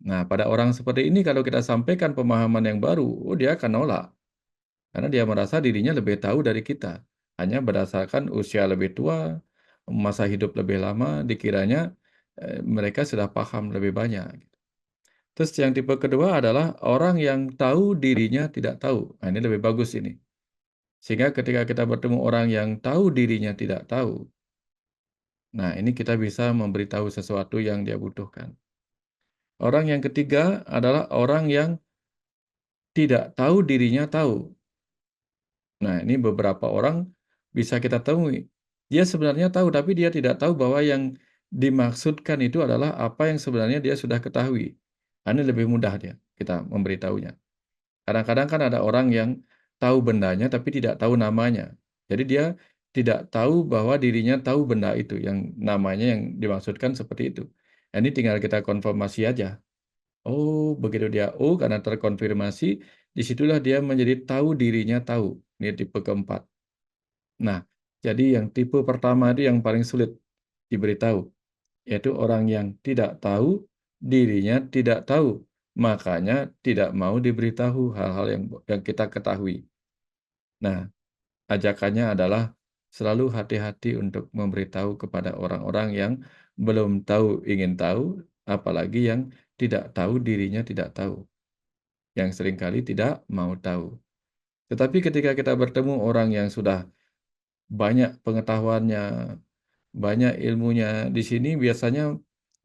Nah, pada orang seperti ini kalau kita sampaikan pemahaman yang baru, dia akan nolak. Karena dia merasa dirinya lebih tahu dari kita. Hanya berdasarkan usia lebih tua, masa hidup lebih lama, dikiranya mereka sudah paham lebih banyak. Terus yang tipe kedua adalah orang yang tahu dirinya tidak tahu. Nah, ini lebih bagus ini. Sehingga ketika kita bertemu orang yang tahu dirinya tidak tahu, nah ini kita bisa memberitahu sesuatu yang dia butuhkan. Orang yang ketiga adalah orang yang tidak tahu dirinya tahu. Nah, ini beberapa orang bisa kita temui. Dia sebenarnya tahu, tapi dia tidak tahu bahwa yang dimaksudkan itu adalah apa yang sebenarnya dia sudah ketahui. Nah, ini lebih mudah kita memberitahunya. Kadang-kadang kan ada orang yang tahu bendanya tapi tidak tahu namanya. Jadi dia tidak tahu bahwa dirinya tahu benda itu, yang namanya yang dimaksudkan seperti itu. Nah, ini tinggal kita konfirmasi aja. Oh, begitu dia karena terkonfirmasi, disitulah dia menjadi tahu dirinya tahu. Ini tipe keempat. Nah, jadi yang tipe pertama itu yang paling sulit diberitahu, yaitu orang yang tidak tahu dirinya tidak tahu, makanya tidak mau diberitahu hal-hal yang kita ketahui. Nah, ajakannya adalah selalu hati-hati untuk memberitahu kepada orang-orang yang belum tahu ingin tahu, apalagi yang tidak tahu dirinya tidak tahu, yang seringkali tidak mau tahu. Tetapi ketika kita bertemu orang yang sudah banyak pengetahuannya, banyak ilmunya, di sini biasanya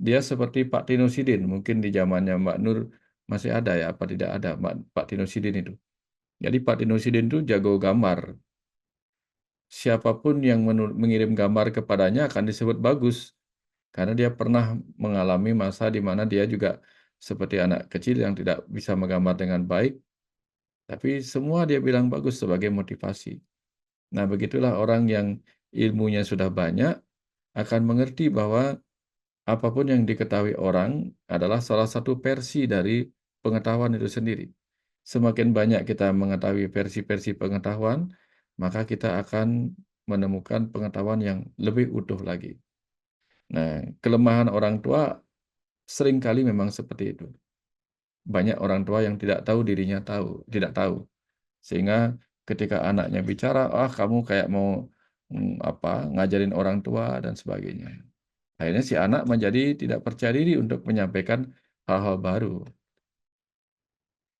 dia seperti Pak Tino Sidin, mungkin di zamannya Mbak Nur masih ada ya, apa tidak ada Pak Tino Sidin itu. Jadi Pak Tino Sidin itu jago gambar. Siapapun yang mengirim gambar kepadanya akan disebut bagus. Karena dia pernah mengalami masa di mana dia juga seperti anak kecil yang tidak bisa menggambar dengan baik, tapi semua dia bilang bagus sebagai motivasi. Nah, begitulah orang yang ilmunya sudah banyak akan mengerti bahwa apapun yang diketahui orang adalah salah satu versi dari pengetahuan itu sendiri. Semakin banyak kita mengetahui versi-versi pengetahuan, maka kita akan menemukan pengetahuan yang lebih utuh lagi. Nah, kelemahan orang tua seringkali memang seperti itu. Banyak orang tua yang tidak tahu dirinya tidak tahu. Sehingga ketika anaknya bicara, kamu kayak mau ngajarin orang tua dan sebagainya. Akhirnya si anak menjadi tidak percaya diri untuk menyampaikan hal-hal baru.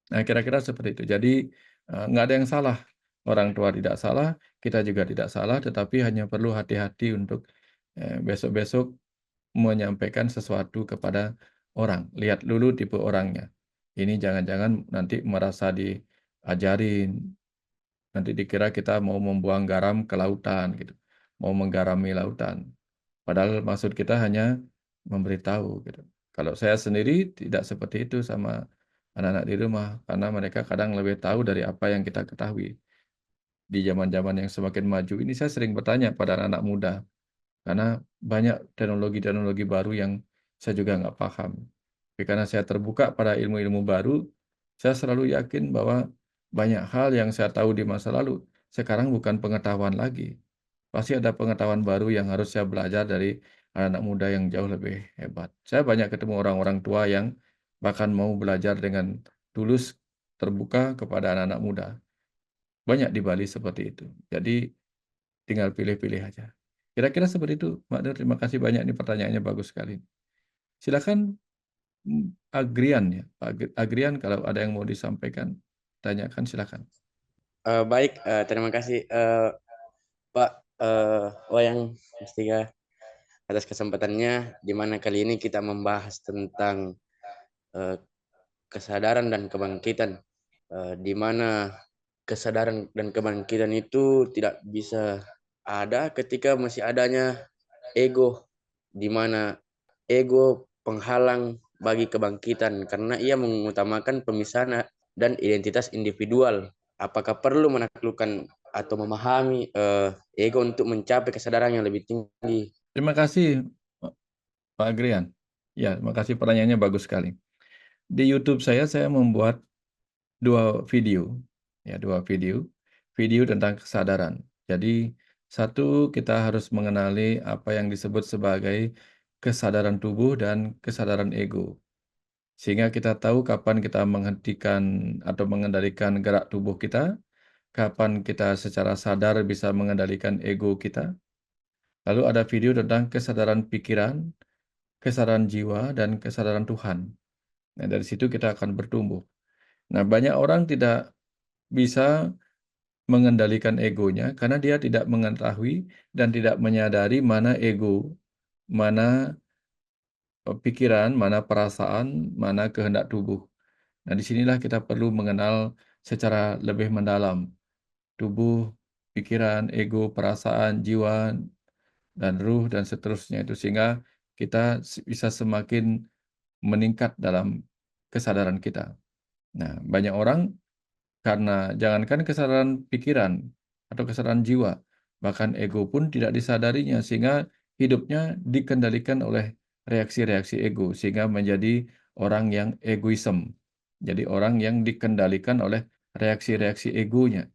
Nah, kira-kira seperti itu. Jadi, nggak ada yang salah. Orang tua tidak salah, kita juga tidak salah, tetapi hanya perlu hati-hati untuk besok-besok menyampaikan sesuatu kepada orang. Lihat dulu tipe orangnya. Ini jangan-jangan nanti merasa diajarin, nanti dikira kita mau membuang garam ke lautan gitu, mau menggarami lautan. Padahal maksud kita hanya memberitahu gitu. Kalau saya sendiri tidak seperti itu sama anak-anak di rumah, karena mereka kadang lebih tahu dari apa yang kita ketahui. Di zaman-zaman yang semakin maju ini saya sering bertanya pada anak-anak muda, karena banyak teknologi-teknologi baru yang saya juga nggak paham. Tapi karena saya terbuka pada ilmu-ilmu baru, saya selalu yakin bahwa banyak hal yang saya tahu di masa lalu, sekarang bukan pengetahuan lagi. Pasti ada pengetahuan baru yang harus saya belajar dari anak-anak muda yang jauh lebih hebat. Saya banyak ketemu orang-orang tua yang bahkan mau belajar dengan tulus, terbuka kepada anak-anak muda. Banyak di Bali seperti itu. Jadi tinggal pilih-pilih aja. Kira-kira seperti itu, Mbak Nur. Terima kasih banyak, ini pertanyaannya bagus sekali. Silakan Agrian ya, Pak Agrian, kalau ada yang mau disampaikan, tanyakan silakan. Baik, terima kasih Pak Wayang Mustika atas kesempatannya, di mana kali ini kita membahas tentang kesadaran dan kebangkitan, di mana kesadaran dan kebangkitan itu tidak bisa ada ketika masih adanya ego, di mana ego penghalang bagi kebangkitan karena ia mengutamakan pemisahan dan identitas individual. Apakah perlu menaklukkan atau memahami ego untuk mencapai kesadaran yang lebih tinggi? Terima kasih Pak Agrian. Ya, terima kasih pertanyaannya bagus sekali. Di YouTube saya membuat dua video, ya video tentang kesadaran. Jadi satu kita harus mengenali apa yang disebut sebagai kesadaran tubuh dan kesadaran ego. Sehingga kita tahu kapan kita menghentikan atau mengendalikan gerak tubuh kita, kapan kita secara sadar bisa mengendalikan ego kita. Lalu ada video tentang kesadaran pikiran, kesadaran jiwa, dan kesadaran Tuhan. Nah, dari situ kita akan bertumbuh. Nah, banyak orang tidak bisa mengendalikan egonya karena dia tidak mengetahui dan tidak menyadari mana ego, mana pikiran, mana perasaan, mana kehendak tubuh. Nah, disinilah kita perlu mengenal secara lebih mendalam tubuh, pikiran, ego, perasaan, jiwa, dan ruh, dan seterusnya itu. Sehingga kita bisa semakin meningkat dalam kesadaran kita. Nah, banyak orang karena jangankan kesadaran pikiran atau kesadaran jiwa, bahkan ego pun tidak disadarinya, sehingga hidupnya dikendalikan oleh reaksi-reaksi ego, sehingga menjadi orang yang egoism. Jadi orang yang dikendalikan oleh reaksi-reaksi egonya.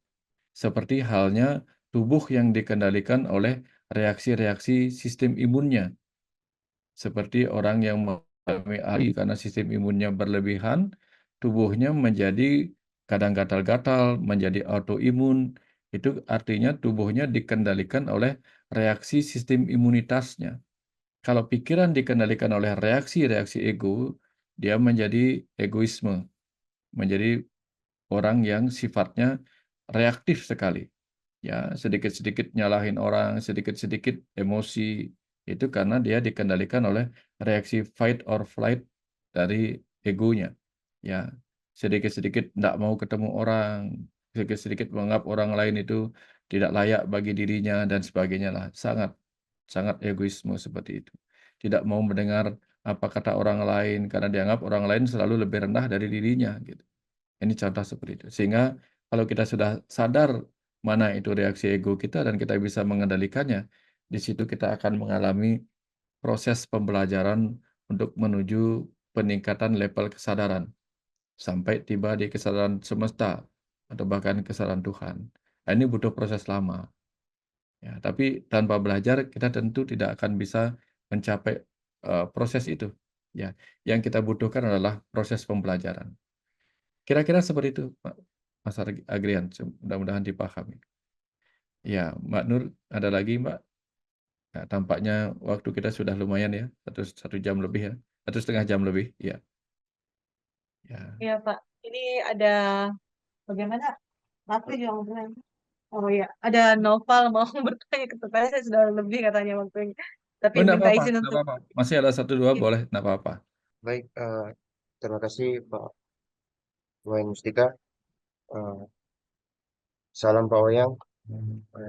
Seperti halnya tubuh yang dikendalikan oleh reaksi-reaksi sistem imunnya. Seperti orang yang mengalami AI karena sistem imunnya berlebihan, tubuhnya menjadi kadang gatal-gatal, menjadi autoimun. Itu artinya tubuhnya dikendalikan oleh reaksi sistem imunitasnya. Kalau pikiran dikendalikan oleh reaksi-reaksi ego, dia menjadi egoisme, menjadi orang yang sifatnya reaktif sekali. Ya, sedikit-sedikit nyalahin orang, sedikit-sedikit emosi, itu karena dia dikendalikan oleh reaksi fight or flight dari egonya. Ya, sedikit-sedikit tidak mau ketemu orang, sedikit-sedikit menganggap orang lain itu tidak layak bagi dirinya dan sebagainya lah. Sangat, sangat egoisme seperti itu. Tidak mau mendengar apa kata orang lain karena dianggap orang lain selalu lebih rendah dari dirinya, gitu. Ini contoh seperti itu. Sehingga kalau kita sudah sadar mana itu reaksi ego kita dan kita bisa mengendalikannya, di situ kita akan mengalami proses pembelajaran untuk menuju peningkatan level kesadaran sampai tiba di kesadaran semesta atau bahkan kesadaran Tuhan. Nah, ini butuh proses lama. Ya, tapi tanpa belajar kita tentu tidak akan bisa mencapai proses itu. Ya, yang kita butuhkan adalah proses pembelajaran. Kira-kira seperti itu, Pak Mas Agrian. Mudah-mudahan dipahami. Ya, Mbak Nur, ada lagi, Mbak? Nah, tampaknya waktu kita sudah lumayan ya, satu jam lebih ya, 1,5 jam lebih. Ya, ya. Iya, Pak. Ini ada bagaimana? Aku juga mau bertanya. Oh ya, ada Noval mau bertanya ke saya sudah lebih katanya waktunya. Tapi Oh, enggak minta apa-apa, izin enggak untuk apa-apa. Masih ada 1-2 boleh, enggak apa-apa. Baik, terima kasih Pak Wayan Mustika. Eh, Salam Pak Wayan.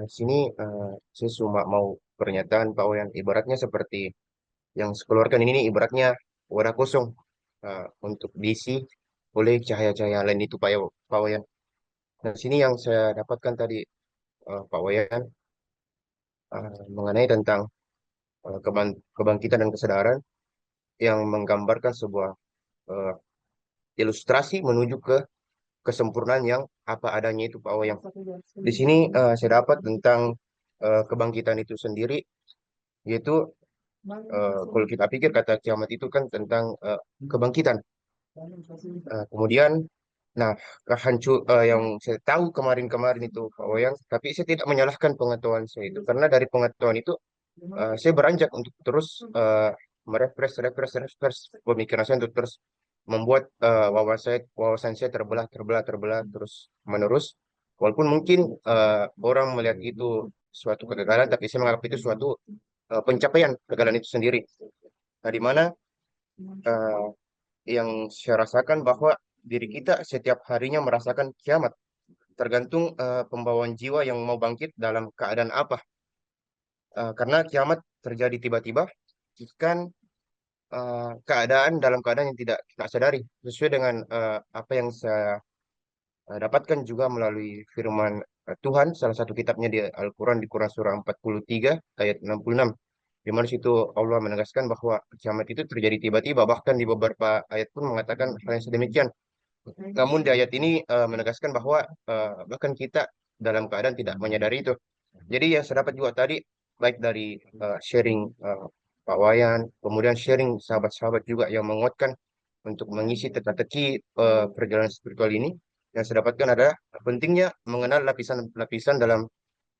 Sini saya cuma mau pernyataan Pak Wayan. Ibaratnya seperti yang sekeluarkan ini nih, ibaratnya wadah kosong untuk diisi oleh cahaya-cahaya lain itu Pak Wayan. Nah, sini yang saya dapatkan tadi Pak Wayan mengenai tentang kebangkitan dan kesadaran yang menggambarkan sebuah eh, ilustrasi menuju ke kesempurnaan yang apa adanya itu Pak Wayan. Di sini saya dapat tentang kebangkitan itu sendiri, yaitu kalau kita pikir kata kiamat itu kan tentang kebangkitan. Kemudian, nah yang saya tahu kemarin-kemarin itu Pak Wayan, tapi saya tidak menyalahkan pengetahuan saya itu karena dari pengetahuan itu saya beranjak untuk terus refresh pemikiran saya untuk terus membuat wawasan saya terbelah terus menerus. Walaupun mungkin orang melihat itu suatu kegagalan, tapi saya menganggap itu suatu pencapaian kegagalan itu sendiri. Nah, di mana eh, yang saya rasakan bahwa diri kita setiap harinya merasakan kiamat, tergantung pembawaan jiwa yang mau bangkit dalam keadaan apa. Karena kiamat terjadi tiba-tiba jika keadaan dalam keadaan yang tidak kita sadari, sesuai dengan apa yang saya dapatkan juga melalui firman Tuhan, salah satu kitabnya di Al-Quran, di Quran surah 43 ayat 66. Di mana situ Allah menegaskan bahwa kiamat itu terjadi tiba-tiba, bahkan di beberapa ayat pun mengatakan hal yang sedemikian. Namun di ayat ini menegaskan bahwa bahkan kita dalam keadaan tidak menyadari itu. Jadi yang saya dapat juga tadi, baik dari sharing Pak Wayan, kemudian sharing sahabat-sahabat juga yang menguatkan untuk mengisi teka-teki perjalanan spiritual ini, yang saya dapatkan adalah pentingnya mengenal lapisan-lapisan dalam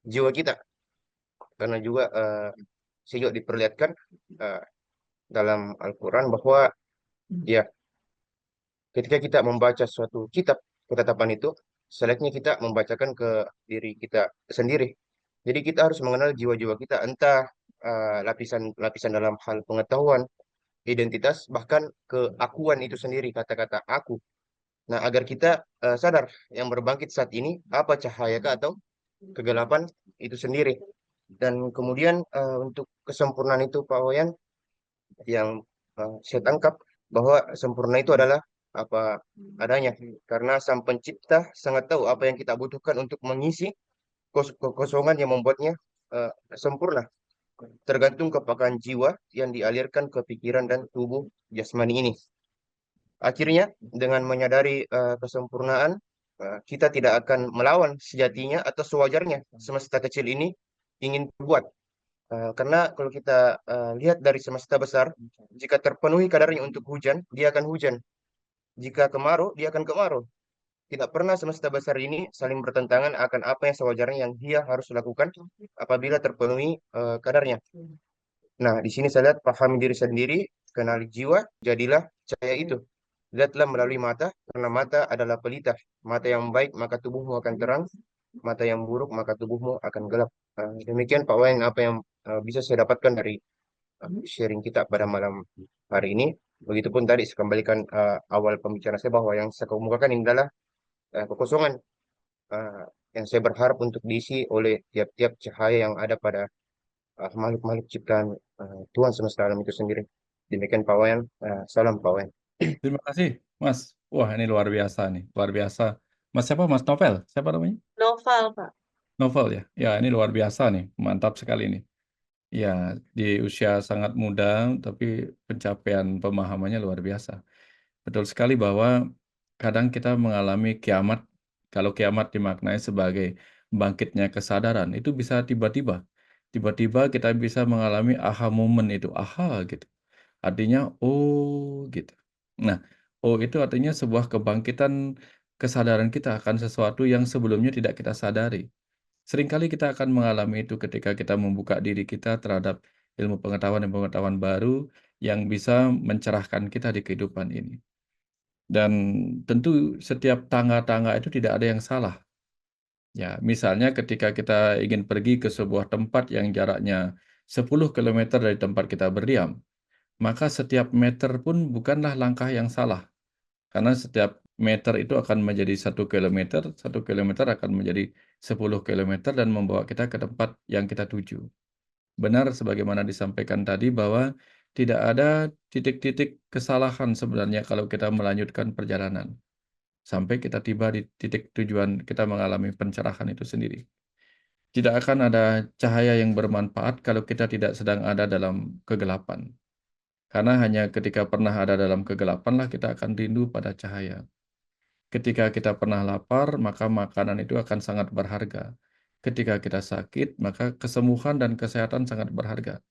jiwa kita. Karena juga saya juga diperlihatkan eh, dalam Al-Quran bahwa ya ketika kita membaca suatu kitab ketetapan itu, sebaiknya kita membacakan ke diri kita sendiri. Jadi kita harus mengenal jiwa-jiwa kita, entah lapisan-lapisan dalam hal pengetahuan, identitas, bahkan keakuan itu sendiri, kata-kata aku. Nah, agar kita sadar yang berbangkit saat ini, apa cahayakah atau kegelapan itu sendiri. Dan kemudian untuk kesempurnaan itu, Pak Wayan, yang saya tangkap bahwa sempurna itu adalah apa adanya. Karena Sang Pencipta sangat tahu apa yang kita butuhkan untuk mengisi kekosongan yang membuatnya sempurna. Tergantung kepekaan jiwa yang dialirkan ke pikiran dan tubuh jasmani ini. Akhirnya, dengan menyadari kesempurnaan, kita tidak akan melawan sejatinya atau sewajarnya semesta kecil ini ingin berbuat. Karena kalau kita lihat dari semesta besar, jika terpenuhi kadarnya untuk hujan, dia akan hujan. Jika kemarau, dia akan kemarau. Tidak pernah semesta besar ini saling bertentangan akan apa yang sewajarnya yang dia harus lakukan apabila terpenuhi kadarnya. Nah, di sini saya lihat pahami diri sendiri, kenali jiwa, jadilah cahaya itu. Lihatlah melalui mata, karena mata adalah pelita. Mata yang baik, maka tubuhmu akan terang. Mata yang buruk, maka tubuhmu akan gelap. Demikian Pak Wayan apa yang bisa saya dapatkan dari sharing kita pada malam hari ini. Begitupun tadi saya kembalikan awal pembicaraan saya bahwa yang saya kemukakan ini adalah kekosongan yang saya berharap untuk diisi oleh tiap-tiap cahaya yang ada pada makhluk-makhluk ciptaan Tuhan semesta alam itu sendiri. Demikian Pak Wayan. Salam Pak Wayan. Terima kasih, Mas. Wah, ini luar biasa nih, luar biasa. Mas siapa? Mas Novel? Siapa namanya? Novel, Pak. Novel ya. Ya, ini luar biasa nih, mantap sekali nih. Ya, di usia sangat muda, tapi pencapaian pemahamannya luar biasa. Betul sekali bahwa kadang kita mengalami kiamat, kalau kiamat dimaknai sebagai bangkitnya kesadaran, itu bisa tiba-tiba. Tiba-tiba kita bisa mengalami aha moment itu, aha gitu. Artinya, oh gitu. Nah, oh itu artinya sebuah kebangkitan kesadaran kita akan sesuatu yang sebelumnya tidak kita sadari. Seringkali kita akan mengalami itu ketika kita membuka diri kita terhadap ilmu pengetahuan dan pengetahuan baru yang bisa mencerahkan kita di kehidupan ini. Dan tentu setiap tangga-tangga itu tidak ada yang salah. Ya, misalnya ketika kita ingin pergi ke sebuah tempat yang jaraknya 10 km dari tempat kita berdiam, maka setiap meter pun bukanlah langkah yang salah. Karena setiap meter itu akan menjadi 1 kilometer akan menjadi 10 kilometer dan membawa kita ke tempat yang kita tuju. Benar sebagaimana disampaikan tadi bahwa tidak ada titik-titik kesalahan sebenarnya kalau kita melanjutkan perjalanan. Sampai kita tiba di titik tujuan kita mengalami pencerahan itu sendiri. Tidak akan ada cahaya yang bermanfaat kalau kita tidak sedang ada dalam kegelapan. Karena hanya ketika pernah ada dalam kegelapanlah kita akan rindu pada cahaya. Ketika kita pernah lapar, maka makanan itu akan sangat berharga. Ketika kita sakit, maka kesembuhan dan kesehatan sangat berharga.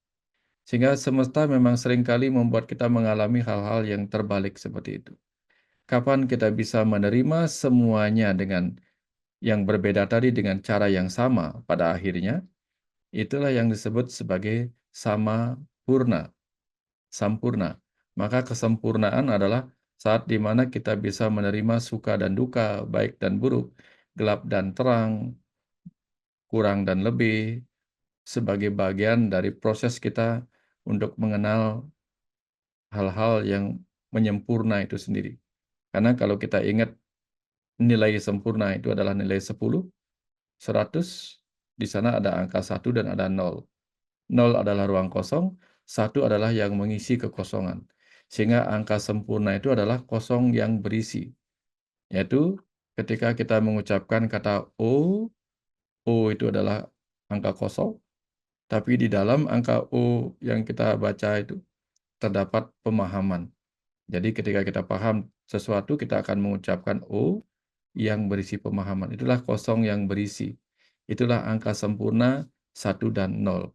Sehingga semesta memang seringkali membuat kita mengalami hal-hal yang terbalik seperti itu. Kapan kita bisa menerima semuanya dengan yang berbeda tadi dengan cara yang sama pada akhirnya, itulah yang disebut sebagai sampurna. Maka kesempurnaan adalah saat di mana kita bisa menerima suka dan duka, baik dan buruk, gelap dan terang, kurang dan lebih, sebagai bagian dari proses kita untuk mengenal hal-hal yang menyempurna itu sendiri. Karena kalau kita ingat nilai sempurna itu adalah nilai 10, 100, di sana ada angka 1 dan ada 0. 0 adalah ruang kosong, 1 adalah yang mengisi kekosongan. Sehingga angka sempurna itu adalah kosong yang berisi. Yaitu ketika kita mengucapkan kata O, O itu adalah angka kosong, tapi di dalam angka O yang kita baca itu terdapat pemahaman. Jadi ketika kita paham sesuatu, kita akan mengucapkan O yang berisi pemahaman. Itulah kosong yang berisi. Itulah angka sempurna 1 dan 0.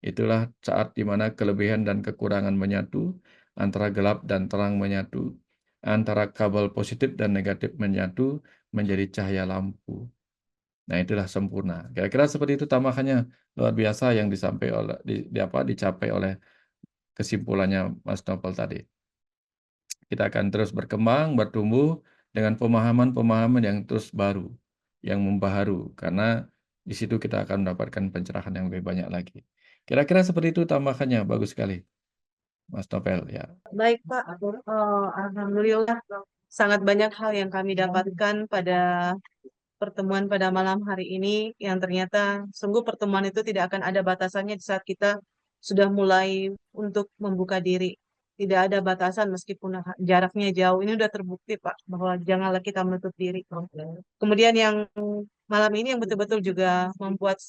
Itulah saat di mana kelebihan dan kekurangan menyatu, antara gelap dan terang menyatu, antara kabel positif dan negatif menyatu menjadi cahaya lampu. Nah, itulah sempurna. Kira-kira seperti itu tambahannya luar biasa yang dicapai oleh kesimpulannya Mas Novel tadi. Kita akan terus berkembang, bertumbuh dengan pemahaman-pemahaman yang terus baru, yang membaharu, karena di situ kita akan mendapatkan pencerahan yang lebih banyak lagi. Kira-kira seperti itu tambahannya, bagus sekali, Mas Novel ya. Baik Pak, Alhamdulillah sangat banyak hal yang kami dapatkan pada pertemuan pada malam hari ini yang ternyata sungguh pertemuan itu tidak akan ada batasannya di saat kita sudah mulai untuk membuka diri. Tidak ada batasan meskipun jaraknya jauh. Ini sudah terbukti Pak bahwa janganlah kita menutup diri. Kemudian yang malam ini yang betul-betul juga membuat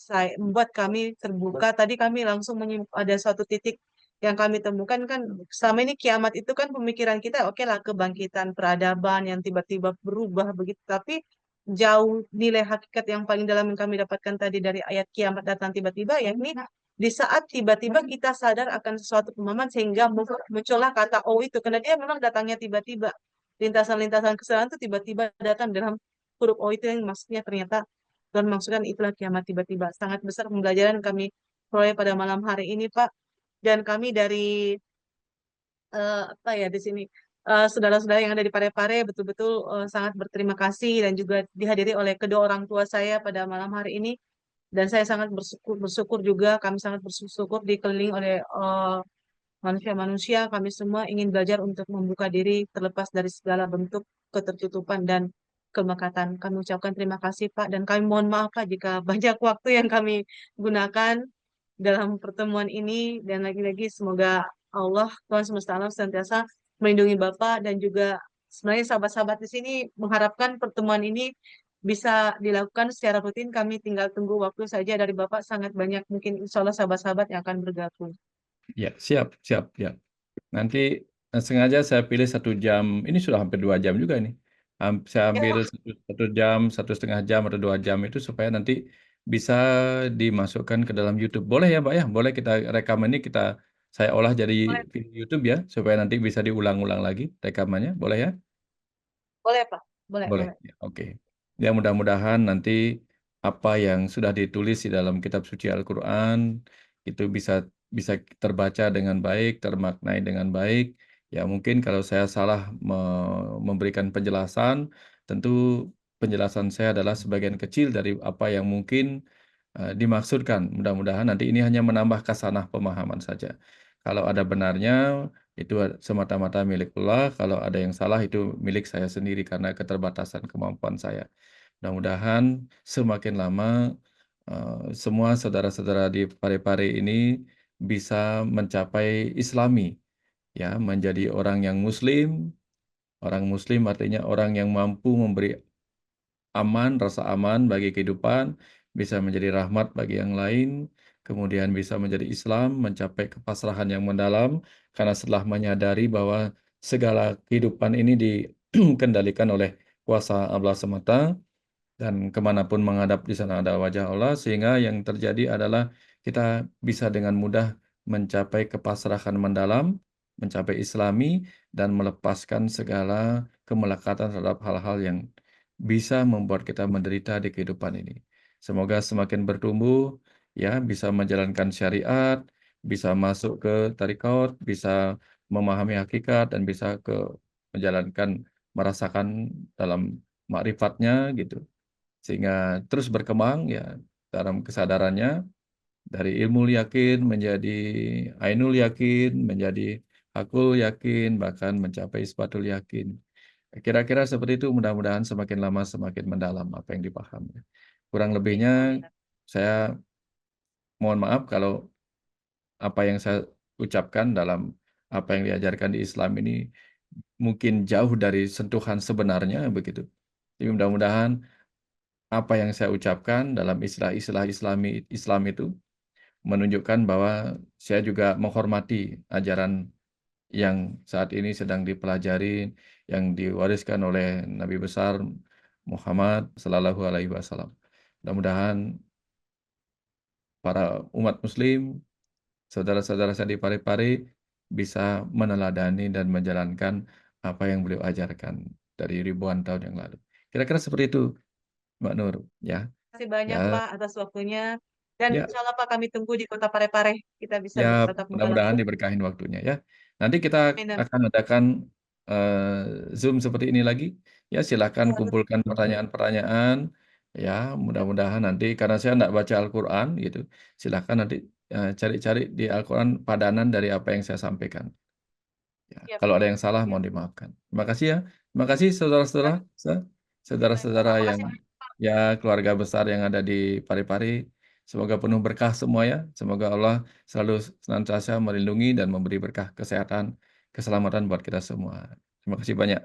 kami terbuka. Tadi kami langsung ada suatu titik yang kami temukan kan selama ini kiamat itu kan pemikiran kita oke lah kebangkitan peradaban yang tiba-tiba berubah begitu, tapi jauh nilai hakikat yang paling dalam yang kami dapatkan tadi dari ayat kiamat datang tiba-tiba, yakni di saat tiba-tiba kita sadar akan sesuatu pemahaman sehingga muncullah kata oh itu, karena dia memang datangnya tiba-tiba. Lintasan-lintasan kesalahan itu tiba-tiba datang dalam huruf oh itu yang maksudnya ternyata dan maksudkan itulah kiamat tiba-tiba. Sangat besar pembelajaran kami peroleh pada malam hari ini Pak, dan kami dari apa ya di sini saudara-saudara yang ada di Parepare betul-betul sangat berterima kasih dan juga dihadiri oleh kedua orang tua saya pada malam hari ini, dan saya sangat bersyukur juga, kami sangat bersyukur dikelilingi oleh manusia-manusia. Kami semua ingin belajar untuk membuka diri terlepas dari segala bentuk ketertutupan dan kemelekatan. Kami ucapkan terima kasih Pak, dan kami mohon maaf Pak jika banyak waktu yang kami gunakan dalam pertemuan ini, dan lagi-lagi semoga Allah Tuhan semesta alam senantiasa melindungi Bapak, dan juga sebenarnya sahabat-sahabat di sini mengharapkan pertemuan ini bisa dilakukan secara rutin. Kami tinggal tunggu waktu saja dari Bapak, sangat banyak mungkin insya Allah sahabat-sahabat yang akan bergabung. Ya, siap, ya. Nanti sengaja saya pilih 1 jam, ini sudah hampir 2 jam juga ini. Saya ambil 1,5 jam atau 2 jam itu supaya nanti bisa dimasukkan ke dalam YouTube. Boleh ya, Mbak ya? Boleh kita rekam ini, saya olah jadi Boleh, video YouTube ya, supaya nanti bisa diulang-ulang lagi rekamannya. Boleh ya? boleh Pak, boleh, Boleh. boleh. Ya, oke. Ya, mudah-mudahan nanti apa yang sudah ditulis di dalam kitab suci Al-Quran itu bisa bisa terbaca dengan baik, termaknai dengan baik. Ya, mungkin kalau saya salah memberikan penjelasan, tentu penjelasan saya adalah sebagian kecil dari apa yang mungkin dimaksudkan. Mudah-mudahan nanti ini hanya menambah kasanah pemahaman saja. Kalau ada benarnya, itu semata-mata milik Allah. Kalau ada yang salah, itu milik saya sendiri karena keterbatasan kemampuan saya. Mudah-mudahan semakin lama semua saudara-saudara di Parepare ini bisa mencapai Islami, ya, menjadi orang yang Muslim. Orang Muslim artinya orang yang mampu memberi aman, rasa aman bagi kehidupan, bisa menjadi rahmat bagi yang lain, kemudian bisa menjadi Islam, mencapai kepasrahan yang mendalam, karena setelah menyadari bahwa segala kehidupan ini dikendalikan oleh kuasa Allah semata, dan kemanapun menghadap di sana ada wajah Allah, sehingga yang terjadi adalah kita bisa dengan mudah mencapai kepasrahan mendalam, mencapai Islami, dan melepaskan segala kemelekatan terhadap hal-hal yang bisa membuat kita menderita di kehidupan ini. Semoga semakin bertumbuh, ya, bisa menjalankan syariat, bisa masuk ke tarekat, bisa memahami hakikat, dan bisa menjalankan, merasakan dalam makrifatnya gitu, sehingga terus berkembang ya dalam kesadarannya, dari ilmu yakin menjadi ainul yakin, menjadi hakul yakin, bahkan mencapai isbatul yakin. Kira-kira seperti itu, mudah-mudahan semakin lama semakin mendalam apa yang dipahami. Kurang lebihnya saya mohon maaf kalau apa yang saya ucapkan dalam apa yang diajarkan di Islam ini mungkin jauh dari sentuhan sebenarnya begitu. Jadi mudah-mudahan apa yang saya ucapkan dalam istilah-istilah Islam itu menunjukkan bahwa saya juga menghormati ajaran yang saat ini sedang dipelajari, yang diwariskan oleh Nabi besar Muhammad Sallallahu Alaihi Wasallam. Mudah-mudahan para umat Muslim, saudara-saudara saya di Parepare bisa meneladani dan menjalankan apa yang beliau ajarkan dari ribuan tahun yang lalu. Kira-kira seperti itu, Mbak Nur. Ya, Terima kasih banyak ya, Pak atas waktunya. Dan ya, insya Allah Pak kami tunggu di Kota Parepare. Kita bisa ya. bertatap muka Mudah-mudahan langsung. diberkahin waktunya ya. Nanti kita Amin. akan adakan Zoom seperti ini lagi. Ya, silakan kumpulkan pertanyaan-pertanyaan. Ya, mudah-mudahan nanti karena saya tidak baca Al-Quran gitu, silakan nanti cari-cari di Al-Quran padanan dari apa yang saya sampaikan. Ya, Siap. kalau ada yang salah mohon dimaafkan. Terima kasih ya. Terima kasih saudara-saudara, saudara-saudara Terima yang kasih. ya keluarga besar yang ada di Parepare. Semoga penuh berkah semua ya. Semoga Allah selalu senantiasa melindungi dan memberi berkah kesehatan, keselamatan buat kita semua. Terima kasih banyak.